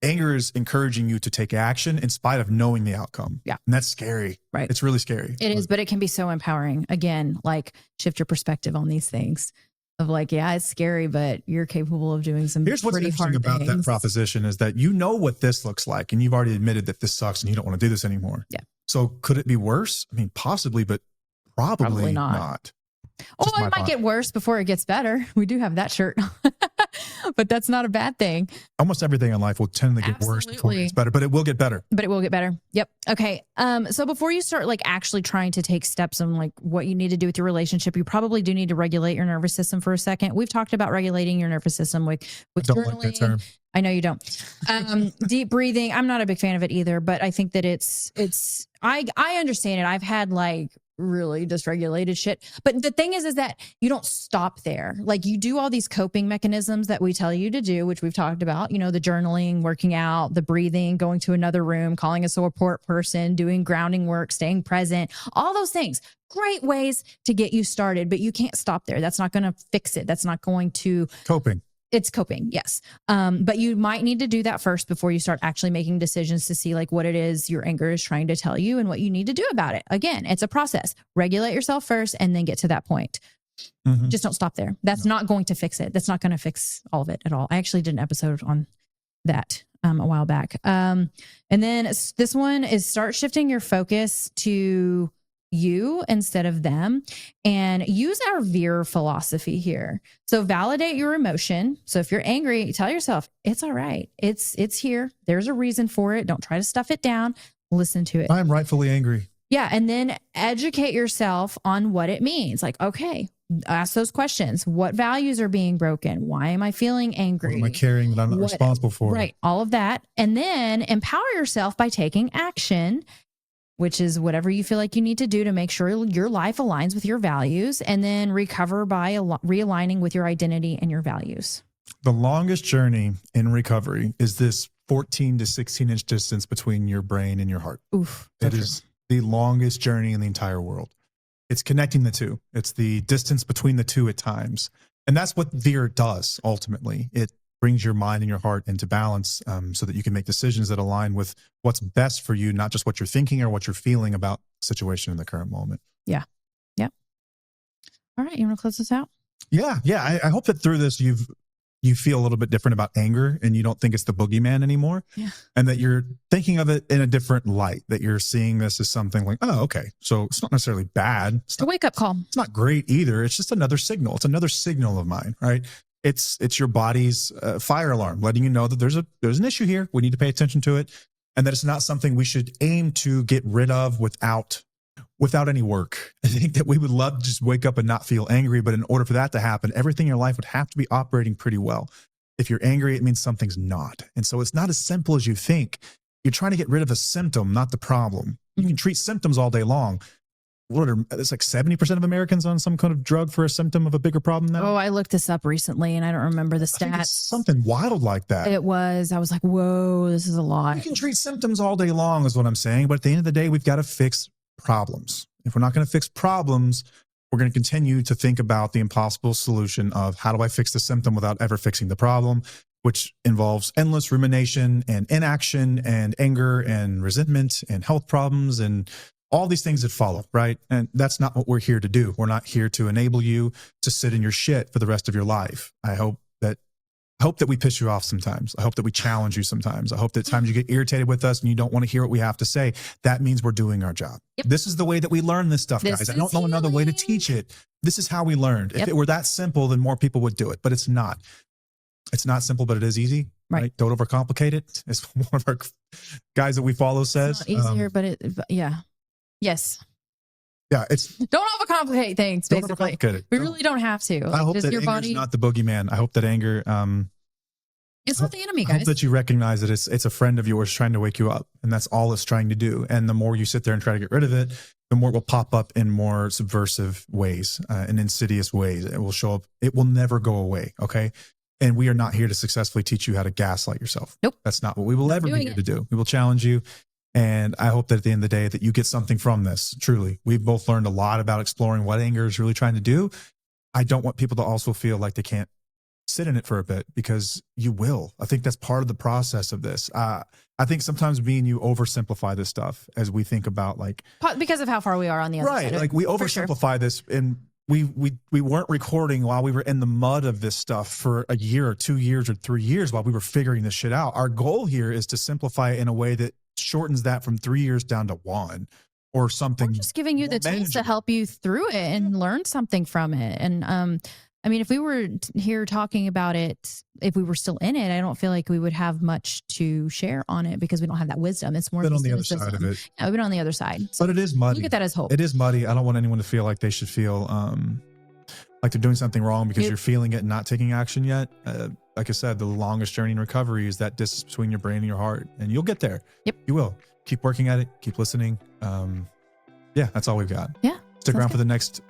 Anger is encouraging you to take action in spite of knowing the outcome. Yeah. And that's scary. Right. It's really scary. It is, but it can be so empowering. Again, like shift your perspective on these things of like, yeah, it's scary, but you're capable of doing some Here's what's pretty interesting hard about things. that proposition is that you know what this looks like and you've already admitted that this sucks and you don't want to do this anymore. Yeah. So could it be worse? I mean, possibly, but Probably not. Oh, Just my it might thought. get worse before it gets better. We do have that shirt, but that's not a bad thing. Almost everything in life will tend to get worse before it gets better, but it will get better. But it will get better. Yep. Okay. So before you start like actually trying to take steps on like what you need to do with your relationship, you probably do need to regulate your nervous system for a second. We've talked about regulating your nervous system with Don't journaling. like that term. I know you don't. Deep breathing. I'm not a big fan of it either, but I think that I understand it. I've had like really dysregulated shit. But the thing is that you don't stop there. Like you do all these coping mechanisms that we tell you to do, which we've talked about, you know, the journaling, working out, the breathing, going to another room, calling a support person, doing grounding work, staying present, all those things. Great ways to get you started, but you can't stop there. That's not going to fix it. That's not going to Coping. It's coping, yes. But you might need to do that first before you start actually making decisions to see like what it is your anger is trying to tell you and what you need to do about it. Again, it's a process. Regulate yourself first and then get to that point. Mm-hmm. Just don't stop there. That's not going to fix it. That's not going to fix all of it at all. I actually did an episode on that a while back. And then this one is start shifting your focus to you instead of them, and use our VEER philosophy here. So validate your emotion. So if you're angry, tell yourself it's all right. It's here. There's a reason for it. Don't try to stuff it down. Listen to it. I'm rightfully angry. Yeah. And then educate yourself on what it means. Like, okay, ask those questions. What values are being broken? Why am I feeling angry? What am I carrying that I'm not responsible for? Right. All of that. And then empower yourself by taking action, which is whatever you feel like you need to do to make sure your life aligns with your values, and then recover by realigning with your identity and your values. The longest journey in recovery is this 14 to 16 inch distance between your brain and your heart. Oof. It is the longest journey in the entire world. It's connecting the two. It's the distance between the two at times. And that's what VEER does ultimately. It brings your mind and your heart into balance so that you can make decisions that align with what's best for you, not just what you're thinking or what you're feeling about the situation in the current moment. Yeah. Yeah. All right. You want to close this out? Yeah. Yeah. I hope that through this, you feel a little bit different about anger and you don't think it's the boogeyman anymore. Yeah. And that you're thinking of it in a different light, that you're seeing this as something like, oh, okay. So it's not necessarily bad. It's a wake up call. It's not great either. It's just another signal. It's another signal of mine, right? It's your body's fire alarm, letting you know that there's an issue here. We need to pay attention to it, and that it's not something we should aim to get rid of without any work. I think that we would love to just wake up and not feel angry, but in order for that to happen, everything in your life would have to be operating pretty well. If you're angry, it means something's not, and so it's not as simple as you think. You're trying to get rid of a symptom, not the problem. You can treat symptoms all day long. It's like 70% of Americans on some kind of drug for a symptom of a bigger problem now. Oh, I looked this up recently and I don't remember the stats. Something wild like that. I was like, whoa, this is a lot. You can treat symptoms all day long is what I'm saying. But at the end of the day, we've got to fix problems. If we're not going to fix problems, we're going to continue to think about the impossible solution of how do I fix the symptom without ever fixing the problem, which involves endless rumination and inaction and anger and resentment and health problems and all these things that follow, right? And that's not what we're here to do. We're not here to enable you to sit in your shit for the rest of your life. I hope that we piss you off sometimes. I hope that we challenge you sometimes. I hope that times you get irritated with us and you don't want to hear what we have to say. That means we're doing our job. Yep. This is the way that we learn this stuff, guys. I don't know another way to teach it. This is how we learned. If it were that simple, then more people would do it, but it's not. It's not simple, but it is easy. Right? Don't overcomplicate it. As one of our guys that we follow says. It's not easier, but yeah. Yes. Yeah, it's don't overcomplicate things. Basically, we really don't have to. I hope that anger is not the boogeyman. I hope that anger, it's not the enemy, guys. I hope that you recognize that it's a friend of yours trying to wake you up, and that's all it's trying to do. And the more you sit there and try to get rid of it, the more it will pop up in more subversive ways, in insidious ways. It will show up. It will never go away. Okay. And we are not here to successfully teach you how to gaslight yourself. Nope. That's not what we will ever be here to do. We will challenge you. And I hope that at the end of the day that you get something from this. Truly, we've both learned a lot about exploring what anger is really trying to do. I don't want people to also feel like they can't sit in it for a bit, because you will. I think that's part of the process of this. I think sometimes me and you oversimplify this stuff as we think about because of how far we are on the other side. Right. Like we oversimplify this, and we weren't recording while we were in the mud of this stuff for a year or 2 years or 3 years while we were figuring this shit out. Our goal here is to simplify it in a way that shortens that from 3 years down to 1. or something. We're just giving you the tools to manageable. help you through it and learn something from it. And I mean, if we were here talking about it, if we were still in it, I don't feel like we would have much to share on it because we don't have that wisdom. It's more Been on the other cynicism. side of it. Yeah, we've been on the other side. So But it is muddy. look at that as hope. It is muddy. I don't want anyone to feel like they should feel like they're doing something wrong because you're feeling it and not taking action yet. Like I said, the longest journey in recovery is that distance between your brain and your heart, and you'll get there. Yep. You will. Keep working at it. Keep listening. Yeah, that's all we've got. Yeah. Stick around for the next,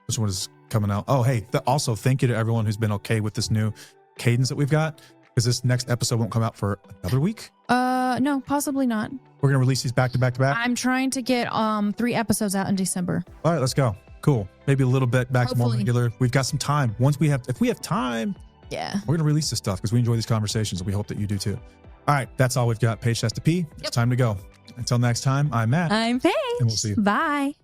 which one is coming out. Oh, hey, also thank you to everyone who's been okay with this new cadence that we've got, because this next episode won't come out for another week. No, possibly not. We're going to release these back to back to back. I'm trying to get 3 episodes out in December. All right, let's go. Cool. Maybe a little bit back to more Hopefully. regular. We've got some time. If we have time, Yeah. we're going to release this stuff because we enjoy these conversations, and we hope that you do too. All right, that's all we've got. Paige has to pee. It's time to go. Until next time, I'm Matt. I'm Paige. And we'll see you. Bye.